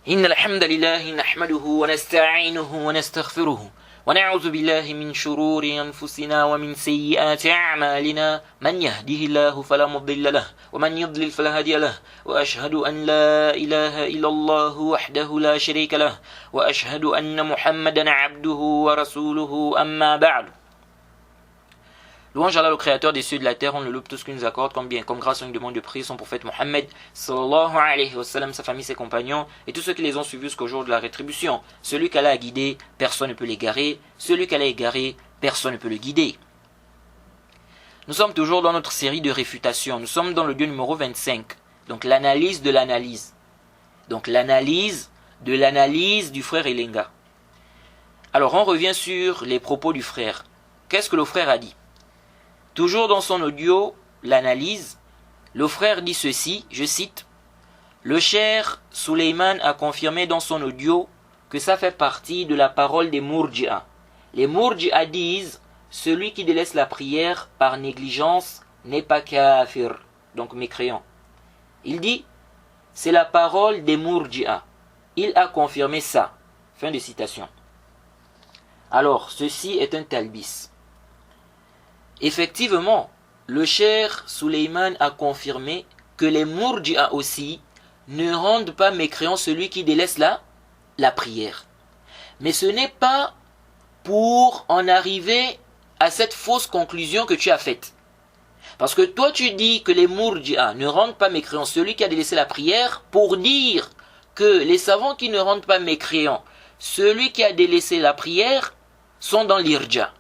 إن الحمد لله نحمده ونستعينه ونستغفره ونعوذ بالله من شرور أنفسنا ومن سيئات أعمالنا من يهده الله فلا مضل له ومن يضلل فلا هادي له وأشهد أن لا إله إلا الله وحده لا شريك له وأشهد أن محمدا عبده ورسوله أما بعد. Louange à Allah, le créateur des cieux et de la terre, on le loue tout ce qu'il nous accorde comme bien, comme grâce, on lui demande de prier son prophète Mohammed, sallallahu alayhi wa sallam, sa famille, ses compagnons, et tous ceux qui les ont suivis jusqu'au jour de la rétribution. Celui qu'Allah a guidé, personne ne peut l'égarer. Celui qu'Allah a égaré, personne ne peut le guider. Nous sommes toujours dans notre série de réfutation. Nous sommes dans le lieu numéro 25. Donc l'analyse de l'analyse. Donc l'analyse de l'analyse du frère Elenga. Alors on revient sur les propos du frère. Qu'est-ce que le frère a dit? Toujours dans son audio, l'analyse, le frère dit ceci, je cite, « Le cheikh Suleiman a confirmé dans son audio que ça fait partie de la parole des Murji'a. Les Murji'a disent, celui qui délaisse la prière par négligence n'est pas kafir, donc mécréant. Il dit, c'est la parole des Murji'a. Il a confirmé ça. » Fin de citation. Alors, ceci est un talbis. Effectivement, le cheikh Suleiman a confirmé que les Murji'a aussi ne rendent pas mécréant celui qui délaisse la prière. Mais ce n'est pas pour en arriver à cette fausse conclusion que tu as faite. Parce que toi tu dis que les Murji'a ne rendent pas mécréant celui qui a délaissé la prière pour dire que les savants qui ne rendent pas mécréant celui qui a délaissé la prière sont dans l'irja.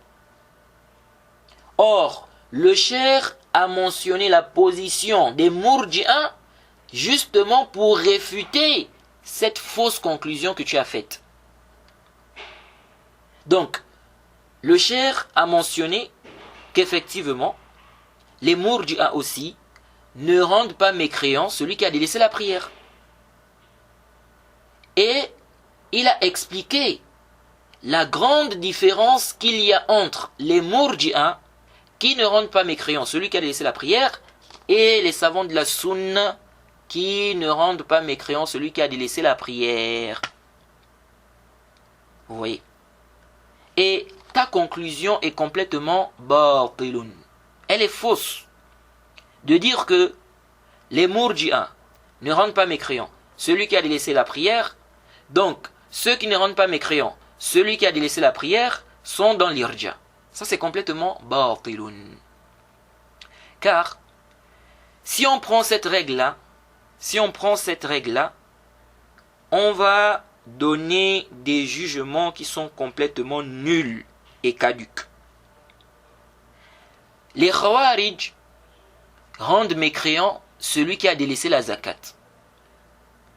Or, le cheikh a mentionné la position des Murji'a justement pour réfuter cette fausse conclusion que tu as faite. Donc, le cheikh a mentionné qu'effectivement, les Murji'a aussi ne rendent pas mécréant celui qui a délaissé la prière. Et il a expliqué la grande différence qu'il y a entre les Murji'a qui ne rendent pas mécréant celui qui a délaissé la prière, et les savants de la sunna qui ne rendent pas mécréant celui qui a délaissé la prière. Vous voyez. Et ta conclusion est complètement batilun. Elle est fausse. De dire que les Murji'a ne rendent pas mécréant celui qui a délaissé la prière, donc ceux qui ne rendent pas mécréant celui qui a délaissé la prière sont dans l'irja. Ça, c'est complètement batilun. Car, si on prend cette règle-là, on va donner des jugements qui sont complètement nuls et caducs. Les Khawarij rendent mécréant celui qui a délaissé la zakat.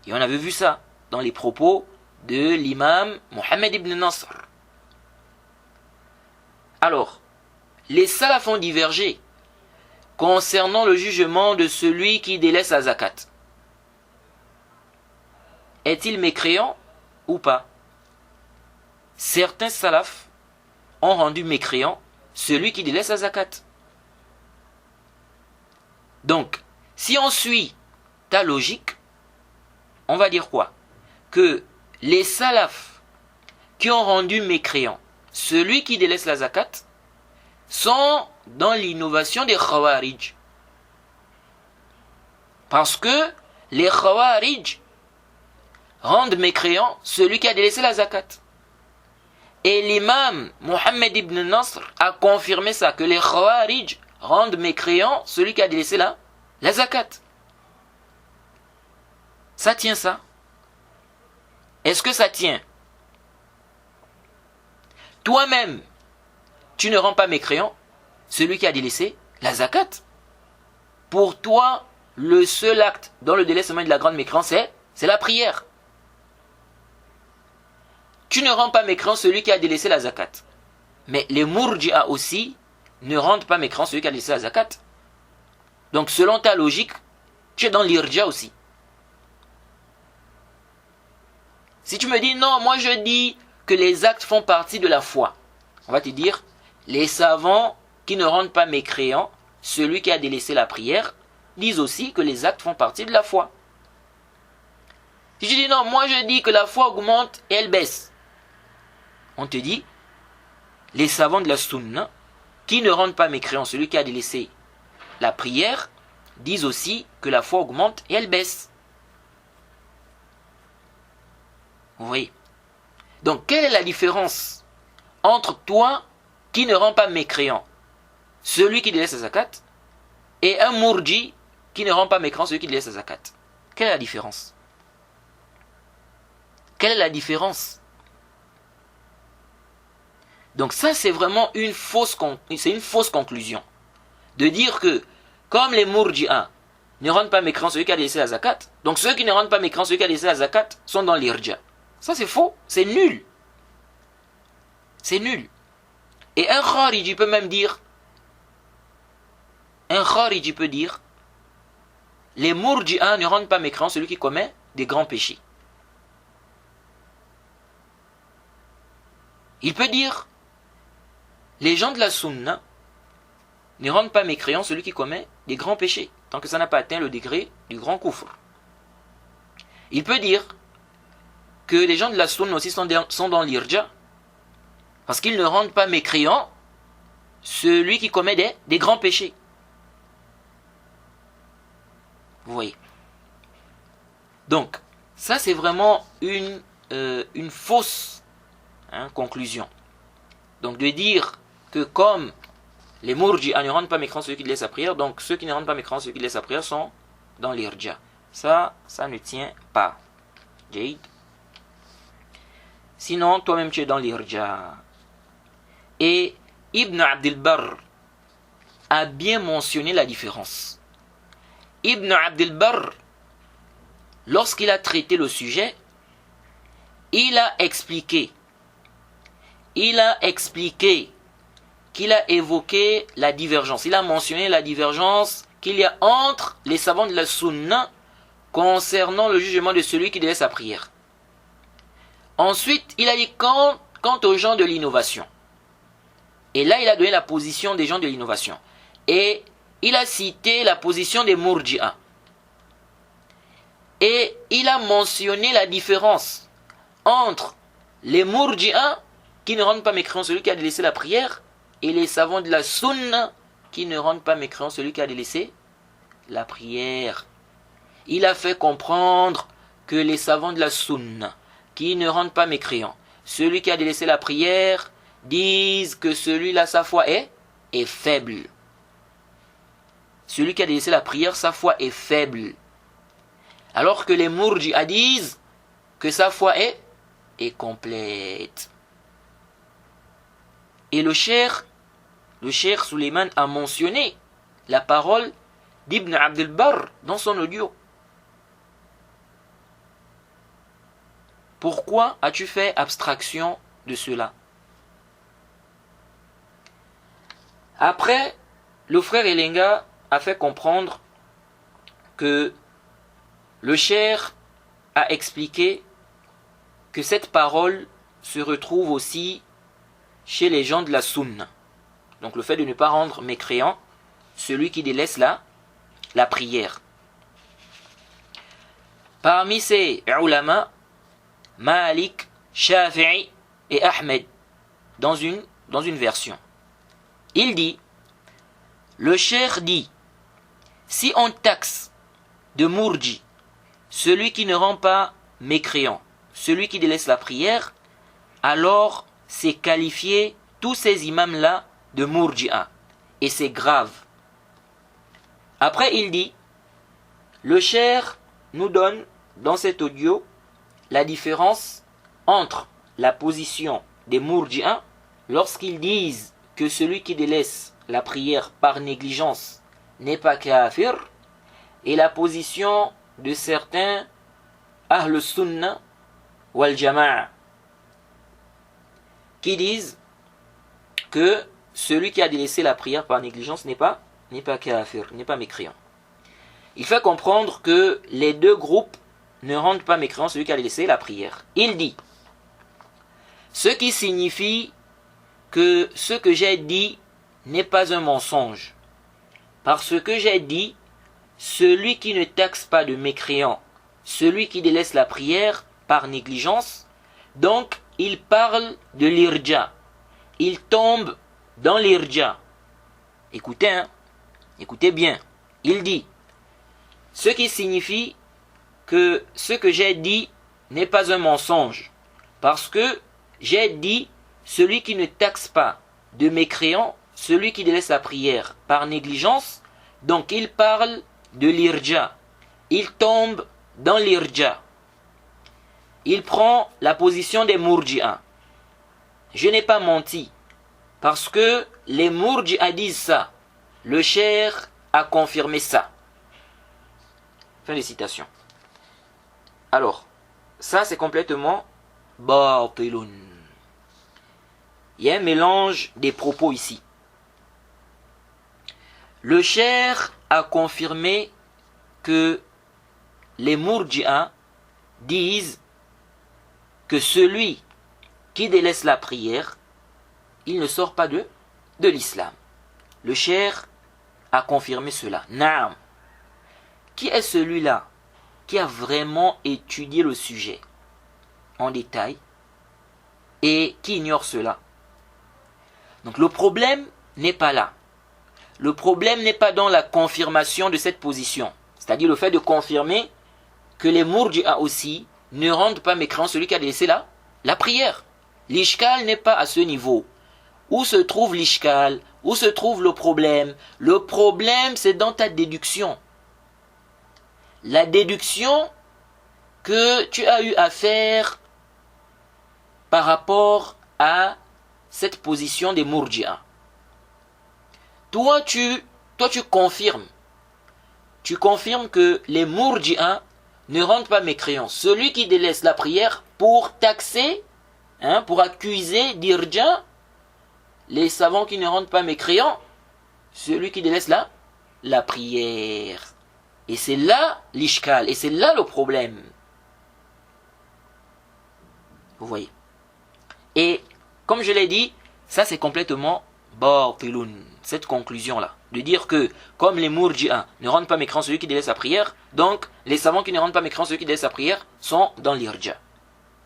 Et on avait vu ça dans les propos de l'imam Mohammed ibn Nasr. Alors, les salafs ont divergé concernant le jugement de celui qui délaisse la zakat. Est-il mécréant ou pas? Certains salafs ont rendu mécréant celui qui délaisse la zakat. Donc, si on suit ta logique, on va dire quoi? Que les salafs qui ont rendu mécréant celui qui délaisse la zakat sont dans l'innovation des Khawarij. Parce que les Khawarij rendent mécréant celui qui a délaissé la zakat. Et l'imam Mohammed ibn Nasr a confirmé ça, que les Khawarij rendent mécréant celui qui a délaissé la zakat. Ça tient ça? Est-ce que ça tient? Toi-même, tu ne rends pas mécréant celui qui a délaissé la zakat. Pour toi, le seul acte dans le délaissement de la grande mécréance, c'est la prière. Tu ne rends pas mécréant celui qui a délaissé la zakat. Mais les Murji'a aussi ne rendent pas mécréant celui qui a délaissé la zakat. Donc selon ta logique, tu es dans l'irja aussi. Si tu me dis non, moi je dis que les actes font partie de la foi, on va te dire, les savants qui ne rendent pas mécréant celui qui a délaissé la prière disent aussi que les actes font partie de la foi. Si tu dis non, moi je dis que la foi augmente et elle baisse. On te dit, les savants de la sunna, qui ne rendent pas mécréant celui qui a délaissé la prière, disent aussi que la foi augmente et elle baisse. Vous voyez? Donc, quelle est la différence entre toi qui ne rend pas mécréant celui qui délaisse sa zakat et un mourji qui ne rend pas mécréant celui qui délaisse sa zakat? Quelle est la différence? Quelle est la différence? Donc ça, c'est vraiment une fausse conclusion. De dire que, comme les mourji'as ne rendent pas mécréant celui qui a délaissé la zakat, donc ceux qui ne rendent pas mécréant celui qui a délaissé la zakat sont dans l'irja. Ça, c'est faux, c'est nul. C'est nul. Et un khariji peut même dire, les mourji'as ne rendent pas mécréant celui qui commet des grands péchés. Il peut dire, les gens de la sunna ne rendent pas mécréant celui qui commet des grands péchés, tant que ça n'a pas atteint le degré du grand kufr. Il peut dire que les gens de la sunna aussi sont dans l'irja, parce qu'ils ne rendent pas mécréant celui qui commet des grands péchés. Vous voyez. Donc, ça c'est vraiment une fausse conclusion. Donc de dire que comme les mourji'as ne rendent pas mécréant celui qui laisse sa prière, donc ceux qui ne rendent pas mécréant celui qui laisse sa prière sont dans l'irja. Ça ne tient pas. Jade. Sinon, toi-même tu es dans l'irja. Et Ibn Abdel Barr a bien mentionné la différence. Ibn Abdel Barr, lorsqu'il a traité le sujet, il a expliqué qu'il a évoqué la divergence. Il a mentionné la divergence qu'il y a entre les savants de la sunna concernant le jugement de celui qui délaisse sa prière. Ensuite, il a dit quant aux gens de l'innovation. Et là, il a donné la position des gens de l'innovation. Et il a cité la position des mourji'as. Et il a mentionné la différence entre les mourji'as qui ne rendent pas mécréant celui qui a délaissé la prière et les savants de la sunna qui ne rendent pas mécréant celui qui a délaissé la prière. Il a fait comprendre que les savants de la sunna qui ne rendent pas mécréant celui qui a délaissé la prière disent que celui-là, sa foi est faible. Celui qui a délaissé la prière, sa foi est faible. Alors que les mourji'as disent que sa foi est complète. Et le cheikh Suleiman a mentionné la parole d'Ibn Abdel Barr dans son audio. Pourquoi as-tu fait abstraction de cela? Après, le frère Elenga a fait comprendre que le cheikh a expliqué que cette parole se retrouve aussi chez les gens de la sunna. Donc le fait de ne pas rendre mécréant celui qui délaisse la prière. Parmi ces ulama, Malik, Shafi'i et Ahmed, dans une version. Il dit, le cheikh dit, si on taxe de mourji celui qui ne rend pas mécréant, celui qui délaisse la prière, alors c'est qualifier tous ces imams-là de mourji'a. Et c'est grave. Après, il dit, le cheikh nous donne dans cet audio la différence entre la position des mourji'a lorsqu'ils disent que celui qui délaisse la prière par négligence n'est pas kafir, et la position de certains Ahl Sunnah wal Jama'a qui disent que celui qui a délaissé la prière par négligence n'est pas kafir, n'est pas mécréant. Il fait comprendre que les deux groupes ne rendent pas mécréant celui qui a délaissé la prière. Il dit, ce qui signifie que ce que j'ai dit n'est pas un mensonge. Parce que j'ai dit, celui qui ne taxe pas de mécréant celui qui délaisse la prière par négligence. Donc, il parle de l'irja. Il tombe dans l'irja. Écoutez, écoutez bien. Il dit, ce qui signifie que ce que j'ai dit n'est pas un mensonge. Parce que j'ai dit, celui qui ne taxe pas de mécréant, celui qui délaisse la prière par négligence, donc il parle de l'irja. Il tombe dans l'irja. Il prend la position des murji'a. Je n'ai pas menti, parce que les murji'a disent ça. Le cheikh a confirmé ça. Fin de citation. Alors, ça c'est complètement batilun. Il y a un mélange des propos ici. Le cheikh a confirmé que les murji'a disent que celui qui délaisse la prière, il ne sort pas de l'islam. Le cheikh a confirmé cela. Naam. Qui est celui-là qui a vraiment étudié le sujet en détail et qui ignore cela? Donc le problème n'est pas là. Le problème n'est pas dans la confirmation de cette position. C'est-à-dire le fait de confirmer que les murji'a aussi ne rendent pas mécréant celui qui a délaissé la prière. L'ishkal n'est pas à ce niveau. Où se trouve l'ishkal? Où se trouve le problème? Le problème, c'est dans ta déduction. La déduction que tu as eu à faire par rapport à cette position des murji'a. Toi, tu confirmes. Tu confirmes que les murji'a ne rendent pas mécréants. Celui qui délaisse la prière pour taxer, pour accuser d'irja, les savants qui ne rendent pas mécréants, celui qui délaisse la prière. Et c'est là l'ishkal, et c'est là le problème. Vous voyez. Et comme je l'ai dit, ça c'est complètement batilun, cette conclusion-là. De dire que, comme les murji'a ne rendent pas mécréant celui qui délaisse sa prière, donc les savants qui ne rendent pas mécréant celui qui délaisse sa prière sont dans l'irja.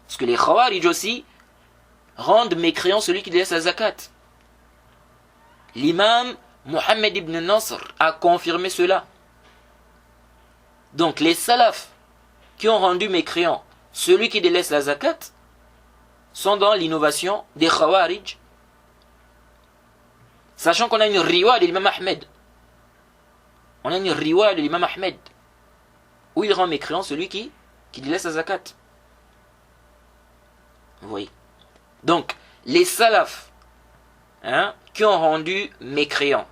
Parce que les khawarij aussi rendent mécréant celui qui délaisse la zakat. L'imam Mohammed ibn Nasr a confirmé cela. Donc les salafs qui ont rendu mécréant celui qui délaisse la zakat sont dans l'innovation des khawarij. Sachant qu'on a une riwaya de l'imam Ahmed. On a une riwaya de l'imam Ahmed où il rend mécréant celui qui délaisse la zakat. Vous voyez. Donc les salafs qui ont rendu mécréant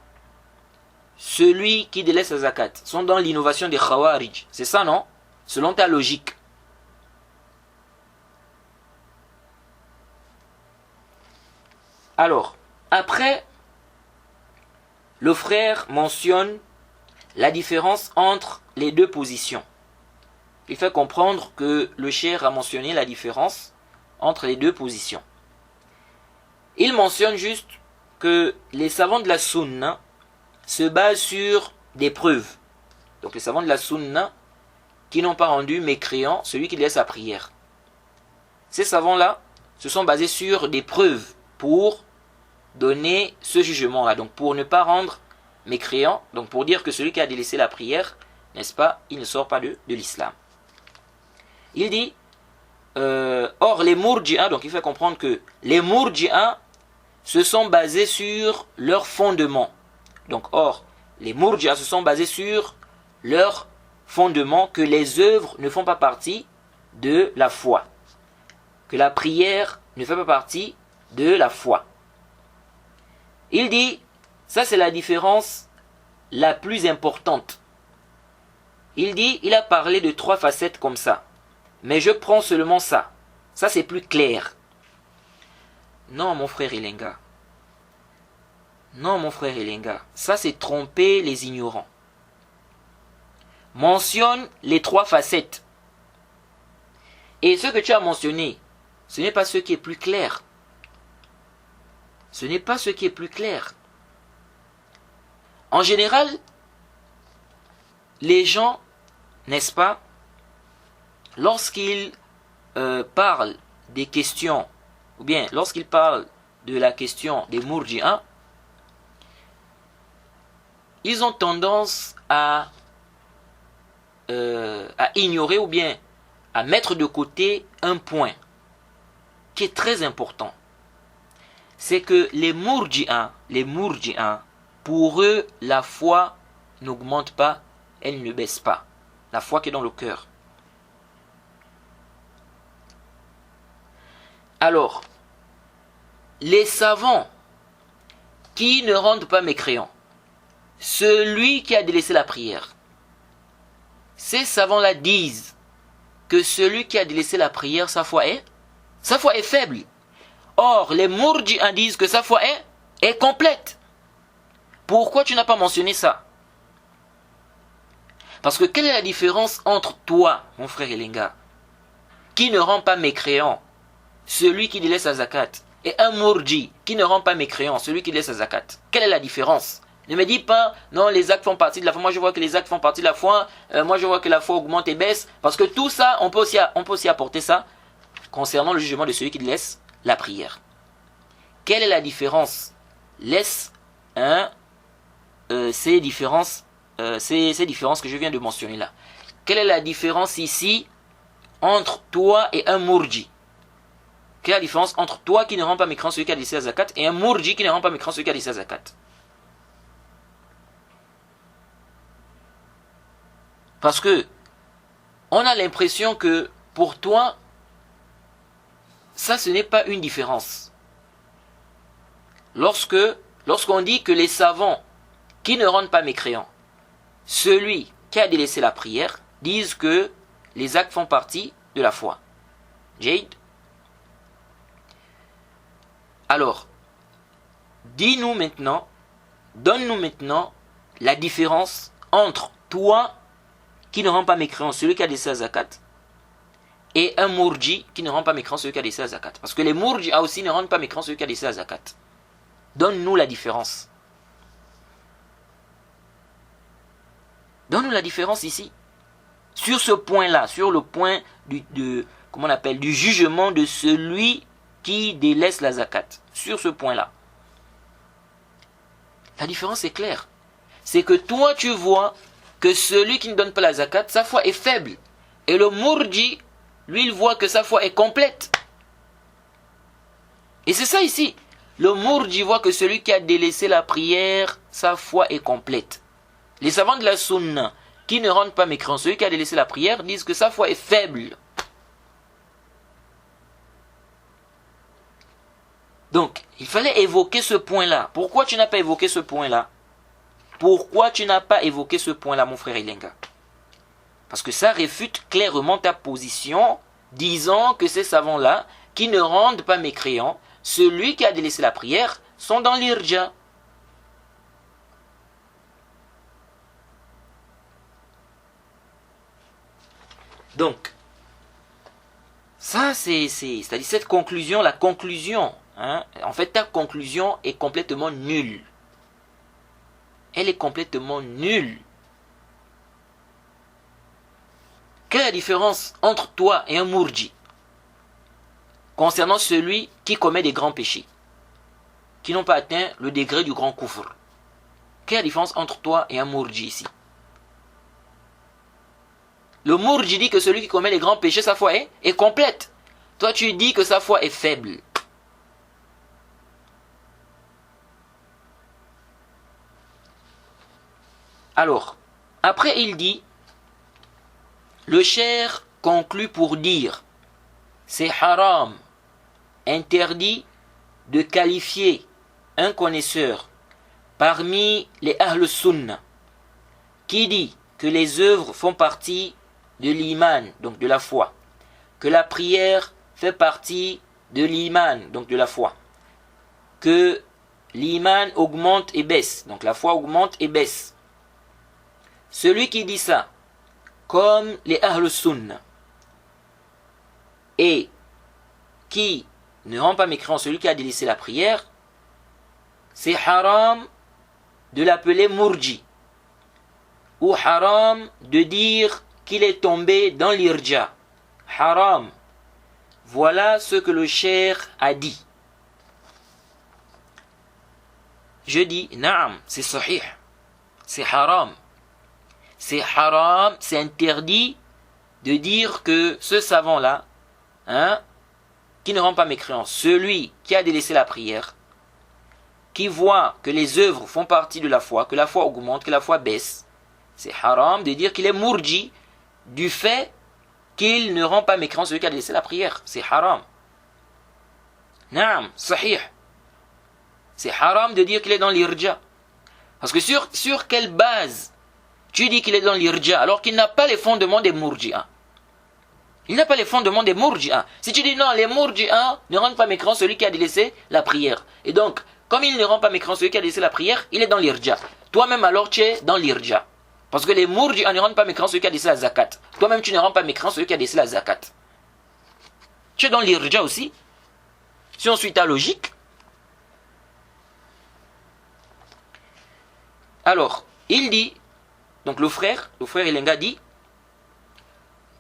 celui qui délaisse la zakat sont dans l'innovation des khawarij. C'est ça, non? Selon ta logique. Alors, après, le frère mentionne la différence entre les deux positions. Il fait comprendre que le cheikh a mentionné la différence entre les deux positions. Il mentionne juste que les savants de la sunna se basent sur des preuves. Donc les savants de la sunna qui n'ont pas rendu mécréant celui qui laisse sa prière. Ces savants-là se sont basés sur des preuves pour donner ce jugement-là. Donc pour ne pas rendre mécréant, donc pour dire que celui qui a délaissé la prière, n'est-ce pas, il ne sort pas de l'islam. Il dit, or les murji'a, donc il fait comprendre que les murji'a se sont basés sur leur fondement. Donc or, les murji'a se sont basés sur leur fondement que les œuvres ne font pas partie de la foi. Que la prière ne fait pas partie de la foi. Il dit, ça c'est la différence la plus importante. Il dit, il a parlé de 3 facettes comme ça. Mais je prends seulement ça. Ça c'est plus clair. Non mon frère Elenga. Non mon frère Elenga. Ça c'est tromper les ignorants. Mentionne les 3 facettes. Et ce que tu as mentionné, ce n'est pas ce qui est plus clair. Ce n'est pas ce qui est plus clair. En général, les gens, n'est-ce pas, lorsqu'il parle des questions, ou bien lorsqu'il parle de la question des Murji'a, ils ont tendance à ignorer ou bien à mettre de côté un point qui est très important. C'est que les Murji'a, pour eux, la foi n'augmente pas, elle ne baisse pas. La foi qui est dans le cœur. Alors, les savants qui ne rendent pas mécréants, celui qui a délaissé la prière, ces savants-là disent que celui qui a délaissé la prière, sa foi est faible. Or, les Murji'a disent que sa foi est complète. Pourquoi tu n'as pas mentionné ça? Parce que quelle est la différence entre toi, mon frère Elenga, qui ne rend pas mécréant, celui qui délaisse la zakat, et un Murji qui ne rend pas mécréant, celui qui délaisse la zakat? Quelle est la différence? Ne me dis pas, non, les actes font partie de la foi. Moi, je vois que les actes font partie de la foi. Moi, je vois que la foi augmente et baisse. Parce que tout ça, on peut aussi apporter ça concernant le jugement de celui qui délaisse la prière. Quelle est la différence? Laisse ces différences que je viens de mentionner là. Quelle est la différence ici entre toi et un Murji? Quelle est la différence entre toi qui ne rend pas mécréant celui qui a délaissé la zakat et un Murji qui ne rend pas mécréant celui qui a délaissé la zakat? Parce que on a l'impression que pour toi, ça ce n'est pas une différence. Lorsqu'on dit que les savants qui ne rendent pas mécréants, celui qui a délaissé la prière, disent que les actes font partie de la foi. Jade. Alors, donne-nous maintenant la différence entre toi qui ne rend pas mécréant celui qui a délaissé la zakat et un Murji qui ne rend pas mécréant celui qui a délaissé la zakat. Parce que les Murji aussi ne rendent pas mécréant celui qui a délaissé la zakat. Donne-nous la différence. Donne-nous la différence ici. Sur ce point-là, sur le point du jugement de celui qui délaisse la zakat. Sur ce point-là. La différence est claire. C'est que toi, tu vois que celui qui ne donne pas la zakat, sa foi est faible. Et le Murji, lui, il voit que sa foi est complète. Et c'est ça ici. Le Murji voit que celui qui a délaissé la prière, sa foi est complète. Les savants de la Sunna, qui ne rendent pas mécréant celui qui a délaissé la prière, disent que sa foi est faible. Donc, il fallait évoquer ce point-là. Pourquoi tu n'as pas évoqué ce point-là? Pourquoi tu n'as pas évoqué ce point-là, mon frère Elenga? Parce que ça réfute clairement ta position, disant que ces savants-là, qui ne rendent pas mécréant, celui qui a délaissé la prière, sont dans l'irja. Donc, ça c'est-à-dire cette conclusion, la conclusion, en fait ta conclusion est complètement nulle. Elle est complètement nulle. Quelle est la différence entre toi et un Murji concernant celui qui commet des grands péchés, qui n'ont pas atteint le degré du grand kufr? Quelle est la différence entre toi et un Murji ici? Le Murji dit que celui qui commet les grands péchés, sa foi est complète. Toi, tu dis que sa foi est faible. Alors, après il dit, le cheikh conclut pour dire, c'est haram, interdit de qualifier un connaisseur parmi les Ahl Sunnah qui dit que les œuvres font partie de l'iman, donc de la foi, que la prière fait partie de l'iman, donc de la foi, que l'iman augmente et baisse, donc la foi augmente et baisse. Celui qui dit ça, comme les Ahl Sunnah, et qui ne rend pas mécréant celui qui a délaissé la prière, c'est haram de l'appeler Murji, ou haram de dire qu'il est tombé dans l'irja, haram. Voilà ce que le cheikh a dit. Je dis, naam, c'est sahih. C'est haram. C'est haram, c'est interdit de dire que ce savant-là, qui ne rend pas mécréant, celui qui a délaissé la prière, qui voit que les œuvres font partie de la foi, que la foi augmente, que la foi baisse, c'est haram de dire qu'il est mourji du fait qu'il ne rend pas mécréant celui qui a délaissé la prière. C'est haram. Naam, sahih. C'est haram de dire qu'il est dans l'irja. Parce que sur quelle base tu dis qu'il est dans l'irja alors qu'il n'a pas les fondements des murji'a? Il n'a pas les fondements des murji'a. Si tu dis non, les murji'a ne rendent pas mécréant celui qui a délaissé la prière. Et donc, comme il ne rend pas mécréant celui qui a délaissé la prière, il est dans l'irja. Toi-même alors tu es dans l'irja. Parce que les murji'a ne rendent pas mécréant celui qui a délaissé la zakat. Toi-même tu ne rends pas mécréant celui qui a délaissé la zakat. Tu es dans l'irja aussi. Si on suit ta logique. Alors, il dit, donc le frère Elenga dit,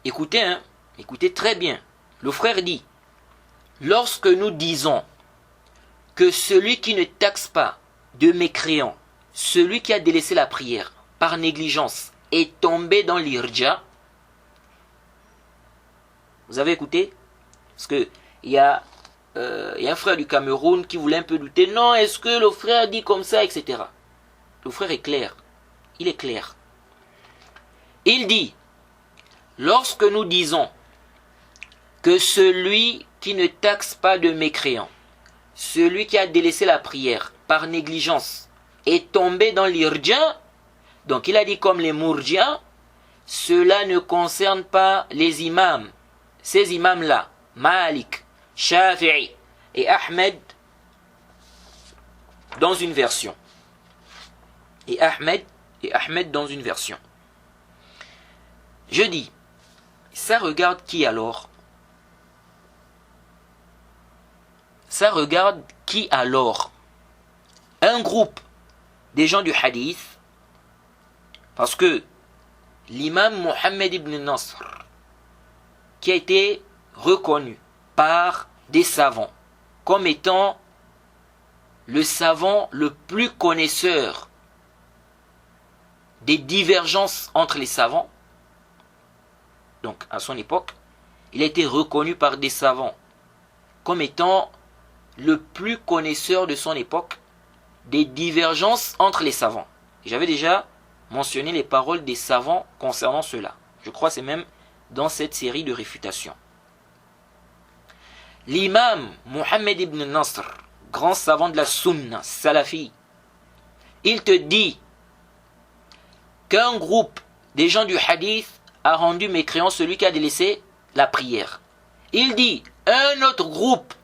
écoutez, écoutez très bien. Le frère dit, lorsque nous disons que celui qui ne taxe pas de mécréant, celui qui a délaissé la prière par négligence, est tombé dans l'irja, vous avez écouté? Parce que il y a un frère du Cameroun qui voulait un peu douter. Non, est-ce que le frère dit comme ça, etc. Le frère est clair. Il est clair. Il dit, lorsque nous disons que celui qui ne taxe pas de mécréant, celui qui a délaissé la prière par négligence, est tombé dans l'irja, donc il a dit comme les murji'a, cela ne concerne pas les imams. Ces imams-là, Malik, Shafi'i et Ahmed, dans une version. Et Ahmed dans une version. Je dis, ça regarde qui alors? Ça regarde qui alors? Un groupe des gens du hadith, parce que l'imam Mohammed ibn Nasr, qui a été reconnu par des savants comme étant le savant le plus connaisseur des divergences entre les savants, donc à son époque, il a été reconnu par des savants comme étant le plus connaisseur de son époque des divergences entre les savants. J'avais déjà mentionné les paroles des savants concernant cela. Je crois que c'est même dans cette série de réfutations. L'imam Mohammed ibn Nasr, grand savant de la sunna, salafi, il te dit qu'un groupe des gens du hadith a rendu mécréant celui qui a délaissé la prière. Il dit, un autre groupe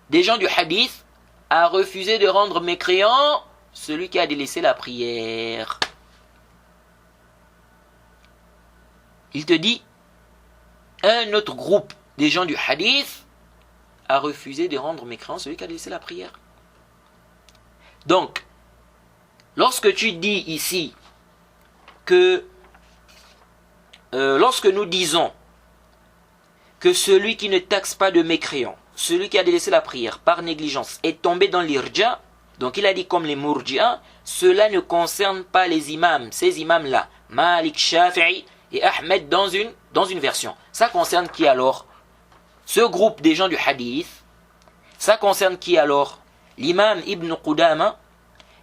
des gens du hadith a refusé de rendre mécréant celui qui a délaissé la prière. Il te dit, un autre groupe des gens du hadith a refusé de rendre mécréant celui qui a délaissé la prière. Donc, lorsque tu dis ici que lorsque nous disons que celui qui ne taxe pas de mécréant, celui qui a délaissé la prière par négligence, est tombé dans l'irja, donc il a dit comme les murji'a, cela ne concerne pas les imams, ces imams-là, Malik, Shafi'i et Ahmed dans une version. Ça concerne qui alors? Ce groupe des gens du hadith. Ça concerne qui alors? L'imam Ibn Qudama,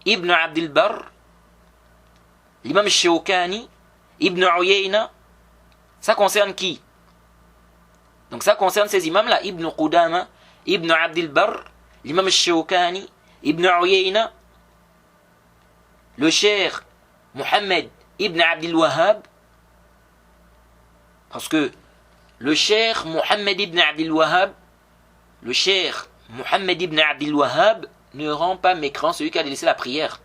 Ibn Abdul Barr, l'imam Shawkani, Ibn Uyayna. Ça concerne qui? Donc ça concerne ces imams-là, Ibn Qudama, Ibn Abdul Barr, l'imam Shawkani, Ibn Uyayna, le cheikh Mohammed Ibn Abdul Wahhab, parce que le cheikh Mohammed Ibn Abdul Wahhab, le cheikh Mohammed Ibn Abdul Wahhab ne rend pas mécréant celui qui a délaissé la prière.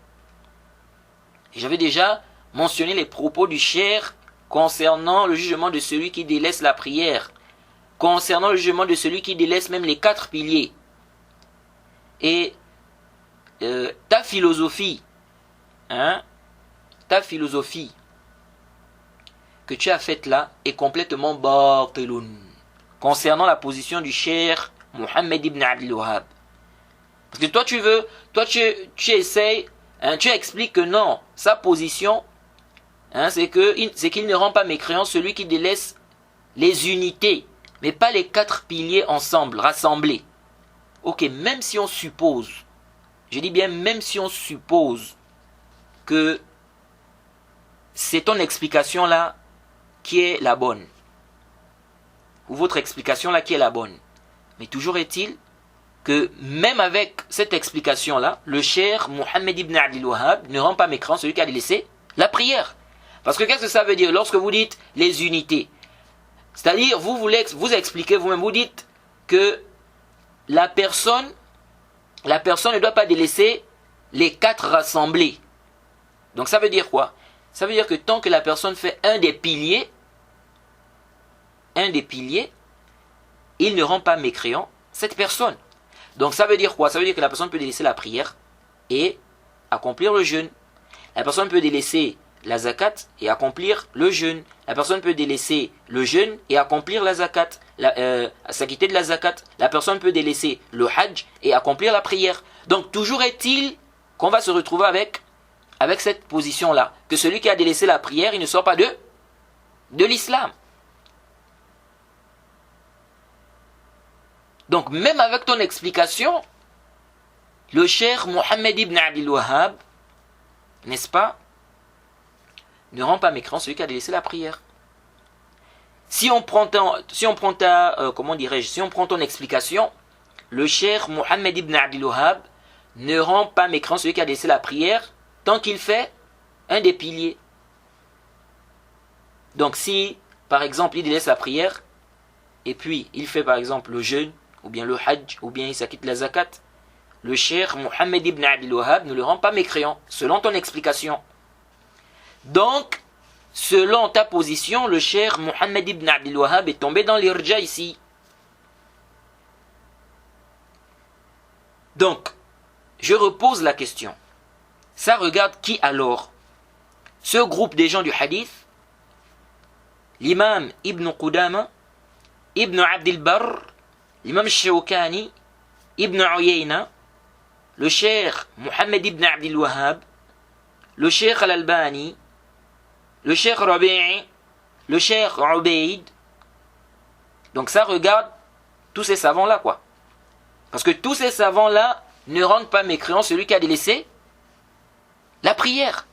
Et j'avais déjà mentionné les propos du cheikh concernant le jugement de celui qui délaisse la prière, concernant le jugement de celui qui délaisse même les 4 piliers. Et ta philosophie que tu as faite là est complètement batiloun, concernant la position du cheikh Mohammed ibn Abdul Wahhab. Parce que toi tu essayes, hein, tu expliques que non, sa position, hein, c'est qu'il ne rend pas mécréant celui qui délaisse les unités, mais pas les 4 piliers ensemble, rassemblés. Ok, même si on suppose, je dis bien même si on suppose que c'est ton explication là qui est la bonne, ou votre explication là qui est la bonne, mais toujours est-il que même avec cette explication là, le cheikh Mohammed ibn Abdul Wahhab ne rend pas mécréant celui qui a délaissé la prière. Parce que qu'est-ce que ça veut dire lorsque vous dites les unités? C'est-à-dire, vous expliquez vous-même, vous dites que la personne ne doit pas délaisser les 4 rassemblés. Donc ça veut dire quoi? Ça veut dire que tant que la personne fait un des piliers, il ne rend pas mécréant cette personne. Donc ça veut dire quoi? Ça veut dire que la personne peut délaisser la prière et accomplir le jeûne. La personne peut délaisser la zakat et accomplir le jeûne. La personne peut délaisser le jeûne et accomplir la zakat, s'acquitter de la zakat. La personne peut délaisser le hajj et accomplir la prière. Donc toujours est-il qu'on va se retrouver avec cette position-là, que celui qui a délaissé la prière, il ne sort pas de l'islam. Donc même avec ton explication, le cheikh Mohammed ibn Abdul Wahhab, n'est-ce pas, ne rend pas mécréant celui qui a délaissé la prière. Si on prend ton explication, le cheikh Mohammed ibn Abdul Wahhab ne rend pas mécréant celui qui a délaissé la prière tant qu'il fait un des piliers. Donc si, par exemple, il délaisse la prière et puis il fait par exemple le jeûne, ou bien le hajj, ou bien il s'acquitte la zakat, le cheikh Mohammed ibn Abdul Wahhab ne le rend pas mécréant, selon ton explication. Donc, selon ta position, le cheikh Mohammed ibn Abdul Wahhab est tombé dans l'irja ici. Donc, je repose la question. Ça regarde qui alors? Ce groupe des gens du hadith, l'imam Ibn Qudama, Ibn Abdil Barr, l'imam Shawkani, Ibn Uyayna, le cheikh Mohammed ibn Abdul Wahhab, le cheikh Al-Albani, le cheikh Rabi'i, le cheikh Ubaid. Donc ça regarde tous ces savants là quoi. Parce que tous ces savants là ne rendent pas mécréant celui qui a délaissé la prière.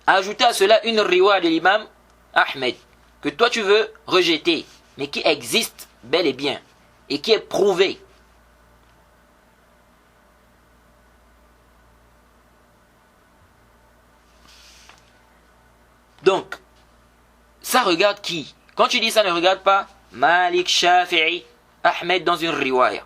Ajoutez à cela une riwaya de l'imam Ahmed que toi tu veux rejeter, mais qui existe bel et bien et qui est prouvée. Donc, ça regarde qui? Quand tu dis ça ne regarde pas Malik, Shafi'i, Ahmed dans une riwaya.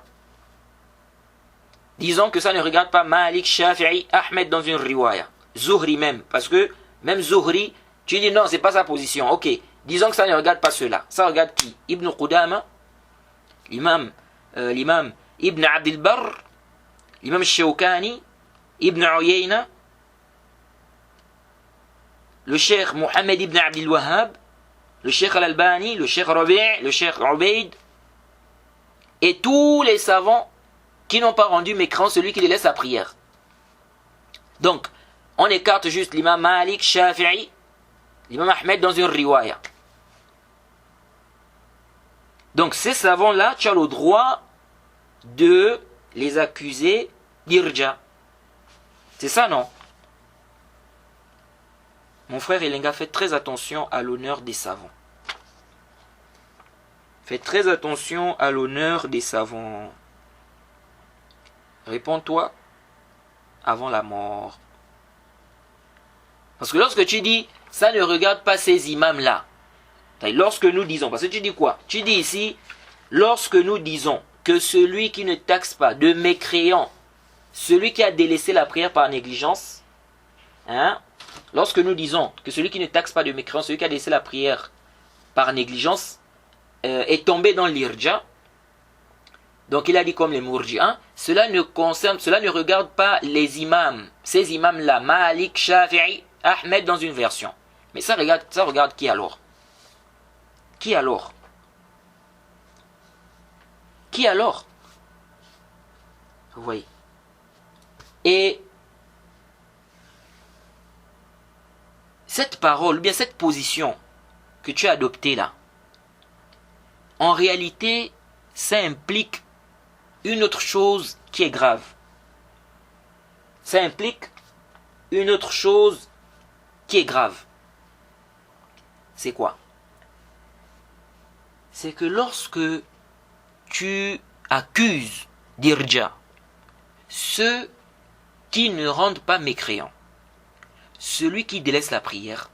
Disons que ça ne regarde pas Malik, Shafi'i, Ahmed dans une riwaya. Zuhri même, parce que même Zuhri, tu dis non, c'est pas sa position. Ok, disons que ça ne regarde pas cela. Ça regarde qui? Ibn Qudama, l'imam Ibn Abdil Barr, l'imam Shawkani, Ibn Uyayna, le cheikh Mohammed ibn Abdul Wahhab, le cheikh Al-Albani, le cheikh Rabi', le cheikh Ubaid, et tous les savants qui n'ont pas rendu mécréant celui qui les laisse à prière. Donc, on écarte juste l'imam Malik, Shafi'i, l'imam Ahmed dans une riwaya. Donc, ces savants-là, tu as le droit de les accuser d'irja. C'est ça, non? Mon frère Elenga, faites très attention à l'honneur des savants. Faites très attention à l'honneur des savants. Réponds-toi avant la mort. Parce que lorsque tu dis, ça ne regarde pas ces imams-là. Lorsque nous disons, parce que tu dis quoi? Tu dis ici, lorsque nous disons que celui qui ne taxe pas de mécréant, celui qui a délaissé la prière par négligence, lorsque nous disons que celui qui ne taxe pas de mécréant, celui qui a délaissé la prière par négligence, est tombé dans l'irja, donc il a dit comme les murji'as, cela ne regarde pas les imams, ces imams-là, Malik, Shafi'i, Ahmed dans une version. Mais ça regarde qui alors? Qui alors? Qui alors? Vous voyez. Et cette parole, ou bien cette position que tu as adoptée là, en réalité, ça implique une autre chose qui est grave. Ça implique une autre chose qui est grave. C'est quoi? C'est que lorsque tu accuses d'irja ceux qui ne rendent pas mécréants, celui qui délaisse la prière,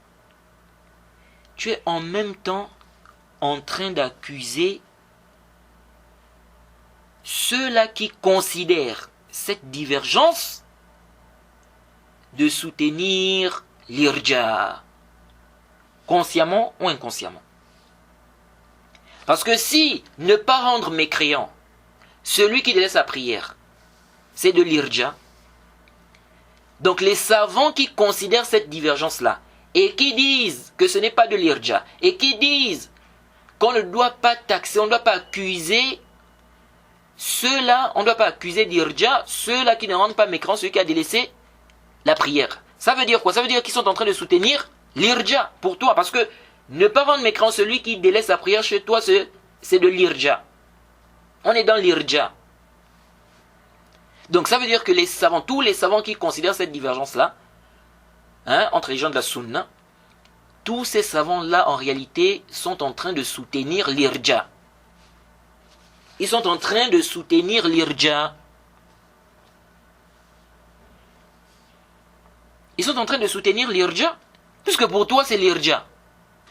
tu es en même temps en train d'accuser ceux-là qui considèrent cette divergence de soutenir l'irja, consciemment ou inconsciemment. Parce que si ne pas rendre mécréant celui qui délaisse la prière, c'est de l'irja, donc les savants qui considèrent cette divergence-là, et qui disent que ce n'est pas de l'irja, et qui disent qu'on ne doit pas taxer, on ne doit pas accuser ceux-là, on ne doit pas accuser d'irja, ceux-là qui ne rendent pas mécréant celui qui a délaissé la prière. Ça veut dire quoi? Ça veut dire qu'ils sont en train de soutenir l'irja pour toi, parce que ne pas rendre mécréant celui qui délaisse la prière chez toi, c'est de l'irja. On est dans l'irja. Donc ça veut dire que les savants, tous les savants qui considèrent cette divergence-là, entre les gens de la sunna, tous ces savants-là en réalité sont en train de soutenir l'irja. Ils sont en train de soutenir l'irja. Ils sont en train de soutenir l'irja, puisque pour toi c'est l'irja.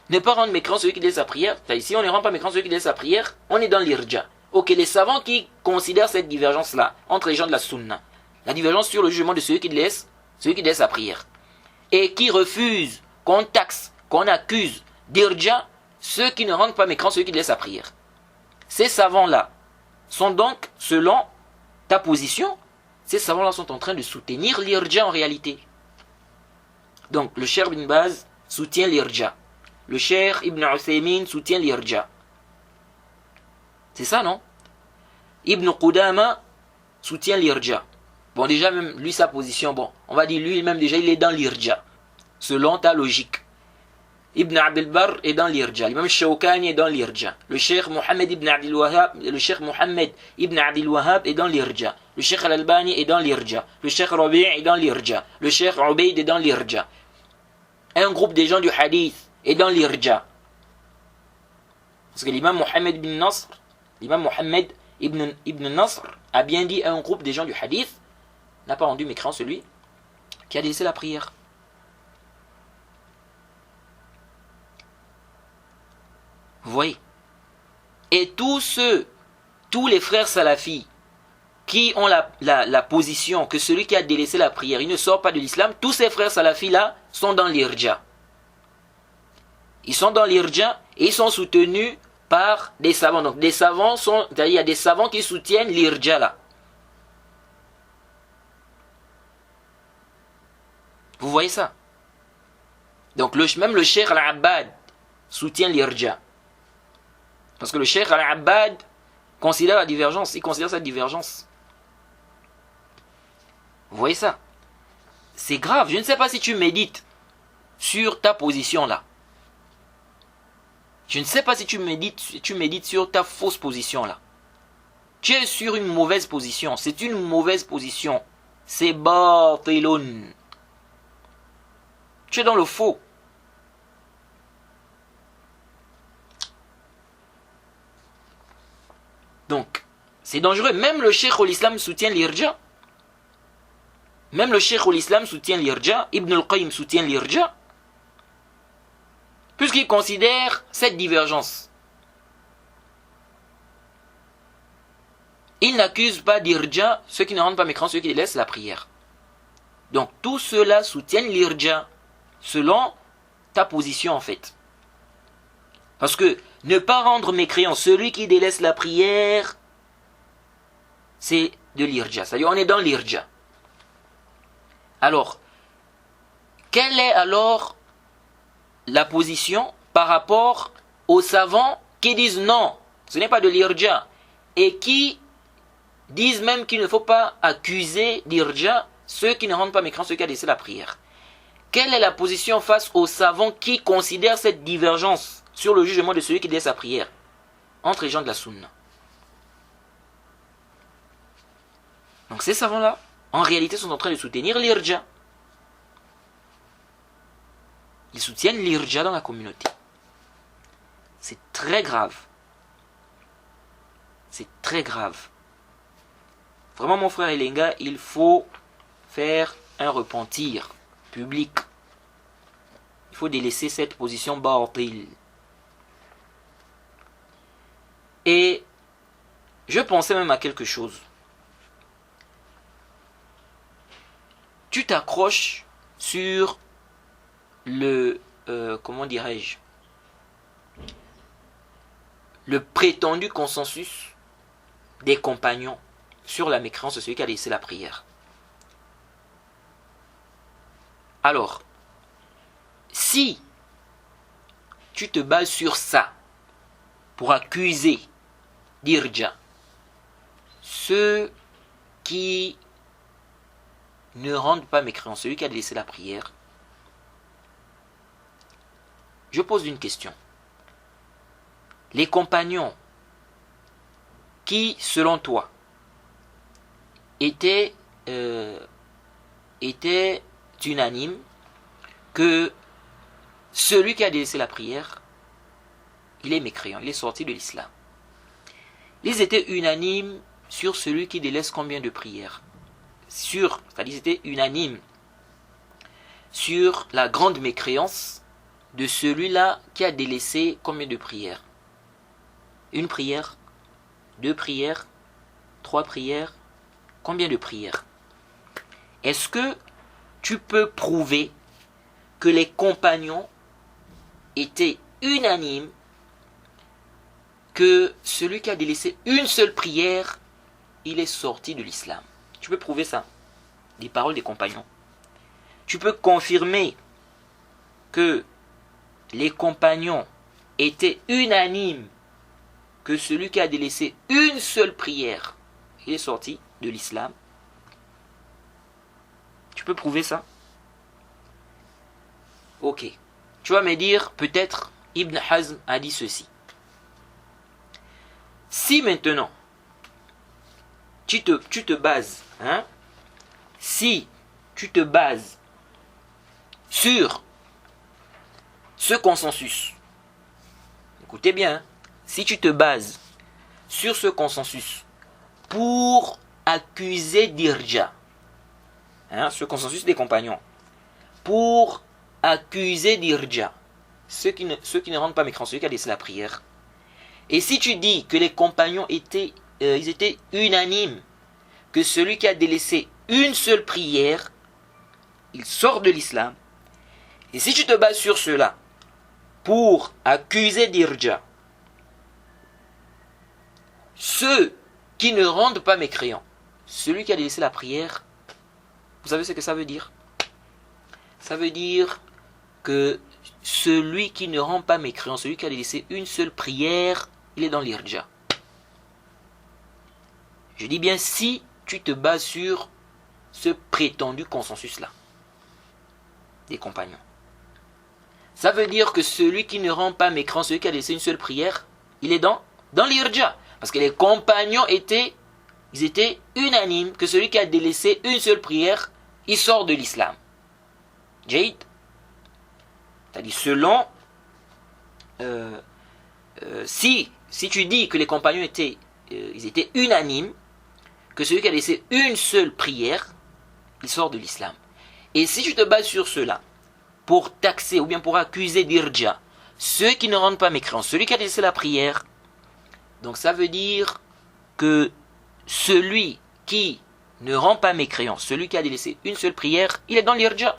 Ne pas rendre mécréant celui qui délaisse sa prière. Ici on ne rend pas mécréant celui qui délaisse sa prière, on est dans l'irja. Ok, les savants qui considèrent cette divergence-là entre les gens de la sunna, la divergence sur le jugement de celui qui délaisse sa prière, et qui refusent qu'on taxe, qu'on accuse d'irja ceux qui ne rendent pas mécréant celui qui délaisse sa prière. Ces savants-là sont donc, selon ta position, ces savants-là sont en train de soutenir l'irja en réalité. Donc le Cheikh Ibn Baz soutient l'irja. Le Cheikh Ibn Uthaymin soutient l'irja. C'est ça, non? Ibn Qudama soutient l'irja. Bon, déjà, même lui, sa position, bon, on va dire lui-même, déjà, il est dans l'irja, selon ta logique. Ibn Abdel Barr est dans l'irja. L'imam Shawkani est dans l'irja. Le Cheikh Mohammed Ibn Abdel Wahhab, le Cheikh Mohammed Ibn Abdel Wahhab est dans l'irja. Le Cheikh Al-Albani est dans l'irja. Le Cheikh Rabi' est dans l'irja. Le Cheikh Ubaid est dans l'irja. Un groupe des gens du hadith est dans l'irja. Parce que l'imam Mohammed ibn Nasr, l'imam Mohammed ibn Nasr a bien dit à un groupe des gens du hadith, n'a pas rendu mécréant celui qui a délaissé la prière. Vous voyez? Et tous les frères salafis qui ont la position que celui qui a délaissé la prière, il ne sort pas de l'islam, tous ces frères salafis-là sont dans l'irja. Ils sont dans l'irja et ils sont soutenus par des savants. Donc des savants sont, c'est-à-dire il y a des savants qui soutiennent l'irja là. Vous voyez ça? Donc même le Cheikh Al-Abbad soutient l'irja. Parce que le Cheikh Al-Abbad considère la divergence, il considère cette divergence. Vous voyez ça? C'est grave. Je ne sais pas si tu médites sur ta position là. Je ne sais pas si tu médites sur ta fausse position là. Tu es sur une mauvaise position. C'est une mauvaise position. C'est batilun. Tu es dans le faux. Donc, c'est dangereux. Même le Cheikh al-Islam soutient l'irja. Même le Cheikh al-Islam soutient l'irja. Ibn al-Qayyim soutient l'irja. Puisqu'il considère cette divergence. Il n'accuse pas d'irja ceux qui ne rendent pas mécréants, ceux qui laissent la prière. Donc, tous ceux-là soutiennent l'irja selon ta position en fait. Parce que ne pas rendre mécréant celui qui délaisse la prière, c'est de l'irja. C'est-à-dire on est dans l'irja. Alors, quelle est alors la position par rapport aux savants qui disent non, ce n'est pas de l'irja, et qui disent même qu'il ne faut pas accuser d'irja ceux qui ne rendent pas mécréants, ceux qui ont laissé la prière. Quelle est la position face aux savants qui considèrent cette divergence sur le jugement de celui qui laisse sa prière entre les gens de la sunna? Donc ces savants-là, en réalité, sont en train de soutenir l'irja. Ils soutiennent l'irja dans la communauté. C'est très grave. C'est très grave. Vraiment, mon frère Elenga, il faut faire un repentir public. Il faut délaisser cette position batil. Et je pensais même à quelque chose. Tu t'accroches sur le, comment dirais-je, le prétendu consensus des compagnons sur la mécréance de celui qui a laissé la prière. Alors, si tu te bases sur ça pour accuser d'irja ceux qui ne rendent pas mécréants, celui qui a laissé la prière, je pose une question. Les compagnons qui, selon toi, étaient unanimes que celui qui a laissé la prière, il est mécréant, il est sorti de l'islam. Ils étaient unanimes sur celui qui délaisse combien de prières? C'est-à-dire ils étaient unanimes sur la grande mécréance de celui-là qui a délaissé combien de prières? Une prière, deux prières, trois prières, combien de prières? Est-ce que tu peux prouver que les compagnons étaient unanimes que celui qui a délaissé une seule prière, il est sorti de l'islam? Tu peux prouver ça, des paroles des compagnons. Tu peux confirmer que les compagnons étaient unanimes que celui qui a délaissé une seule prière, il est sorti de l'islam. Tu peux prouver ça? Ok. Tu vas me dire, peut-être Ibn Hazm a dit ceci. Si maintenant, tu te bases, si tu te bases sur ce consensus, écoutez bien, si tu te bases sur ce consensus pour accuser d'irja, ce consensus des compagnons, pour accuser d'irja ceux qui ne rendent pas mécréants, ceux qui a laissé la prière, et si tu dis que les compagnons étaient unanimes que celui qui a délaissé une seule prière, il sort de l'islam, et si tu te bases sur cela pour accuser d'irja ceux qui ne rendent pas mécréants, celui qui a délaissé la prière, vous savez ce que ça veut dire? Ça veut dire que celui qui ne rend pas mécréant, celui qui a délaissé une seule prière, il est dans l'irja. Je dis bien si tu te bases sur ce prétendu consensus-là des compagnons. Ça veut dire que celui qui ne rend pas mécréant, celui qui a laissé une seule prière, il est dans l'irja. Parce que les compagnons étaient unanimes que celui qui a délaissé une seule prière, il sort de l'islam. Jaïd. C'est-à-dire selon si tu dis que les compagnons étaient unanimes que celui qui a laissé une seule prière, il sort de l'islam. Et si tu te bases sur cela pour taxer ou bien pour accuser d'irja ceux qui ne rendent pas mécréants, celui qui a laissé la prière, donc ça veut dire que celui qui ne rend pas mécréant, celui qui a délaissé une seule prière, il est dans l'irja.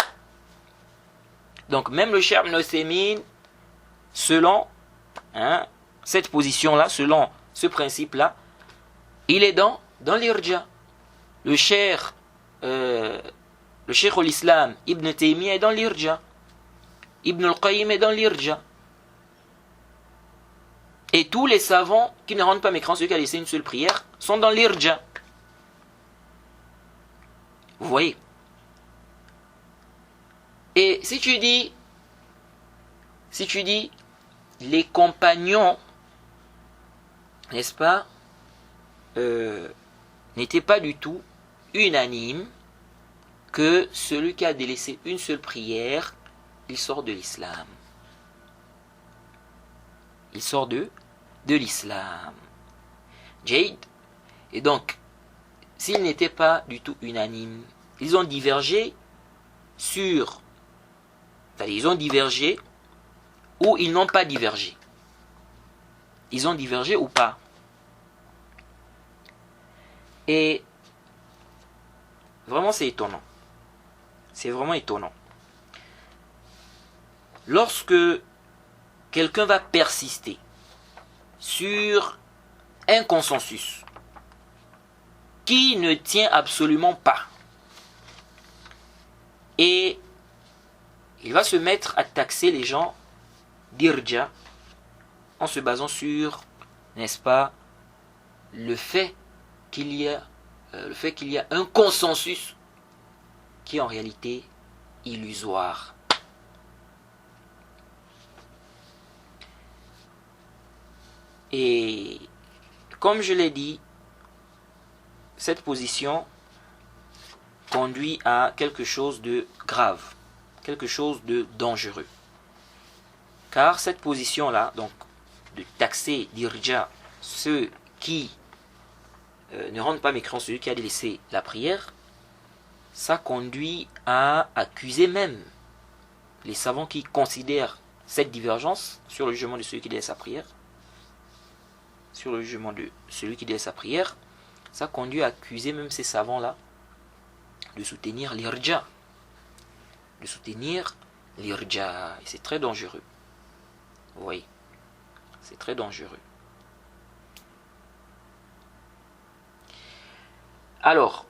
Donc même le Cheikh Ibn Uthaymin, selon cette position-là, selon ce principe-là, il est dans l'irja. Le Cheikh al-Islam Ibn Taymiyyah est dans l'irja. Ibn al-Qayyim est dans l'irja. Et tous les savants qui ne rendent pas mécréants, celui qui a laissé une seule prière, sont dans l'irja. Vous voyez? Et si tu dis les compagnons, n'est-ce pas, n'étaient pas du tout unanimes que celui qui a délaissé une seule prière, il sort de l'islam. Il sort de l'islam. Jade. Et donc, s'ils n'étaient pas du tout unanimes, ils ont divergé sur... C'est-à-dire, ils ont divergé ou ils n'ont pas divergé. Ils ont divergé ou pas. Et vraiment, c'est étonnant. C'est vraiment étonnant. Lorsque quelqu'un va persister sur un consensus qui ne tient absolument pas, et il va se mettre à taxer les gens d'irja en se basant sur, n'est-ce pas, le fait qu'il y a un consensus qui est en réalité illusoire. Et comme je l'ai dit, cette position conduit à quelque chose de grave, quelque chose de dangereux. Car cette position-là, donc de taxer, d'irja, ceux qui ne rendent pas mécréants, celui qui a délaissé la prière, ça conduit à accuser même les savants qui considèrent cette divergence sur le jugement de celui qui délaisse sa prière, ça conduit à accuser même ces savants-là de soutenir l'irja. Et c'est très dangereux. Vous voyez, c'est très dangereux. Alors,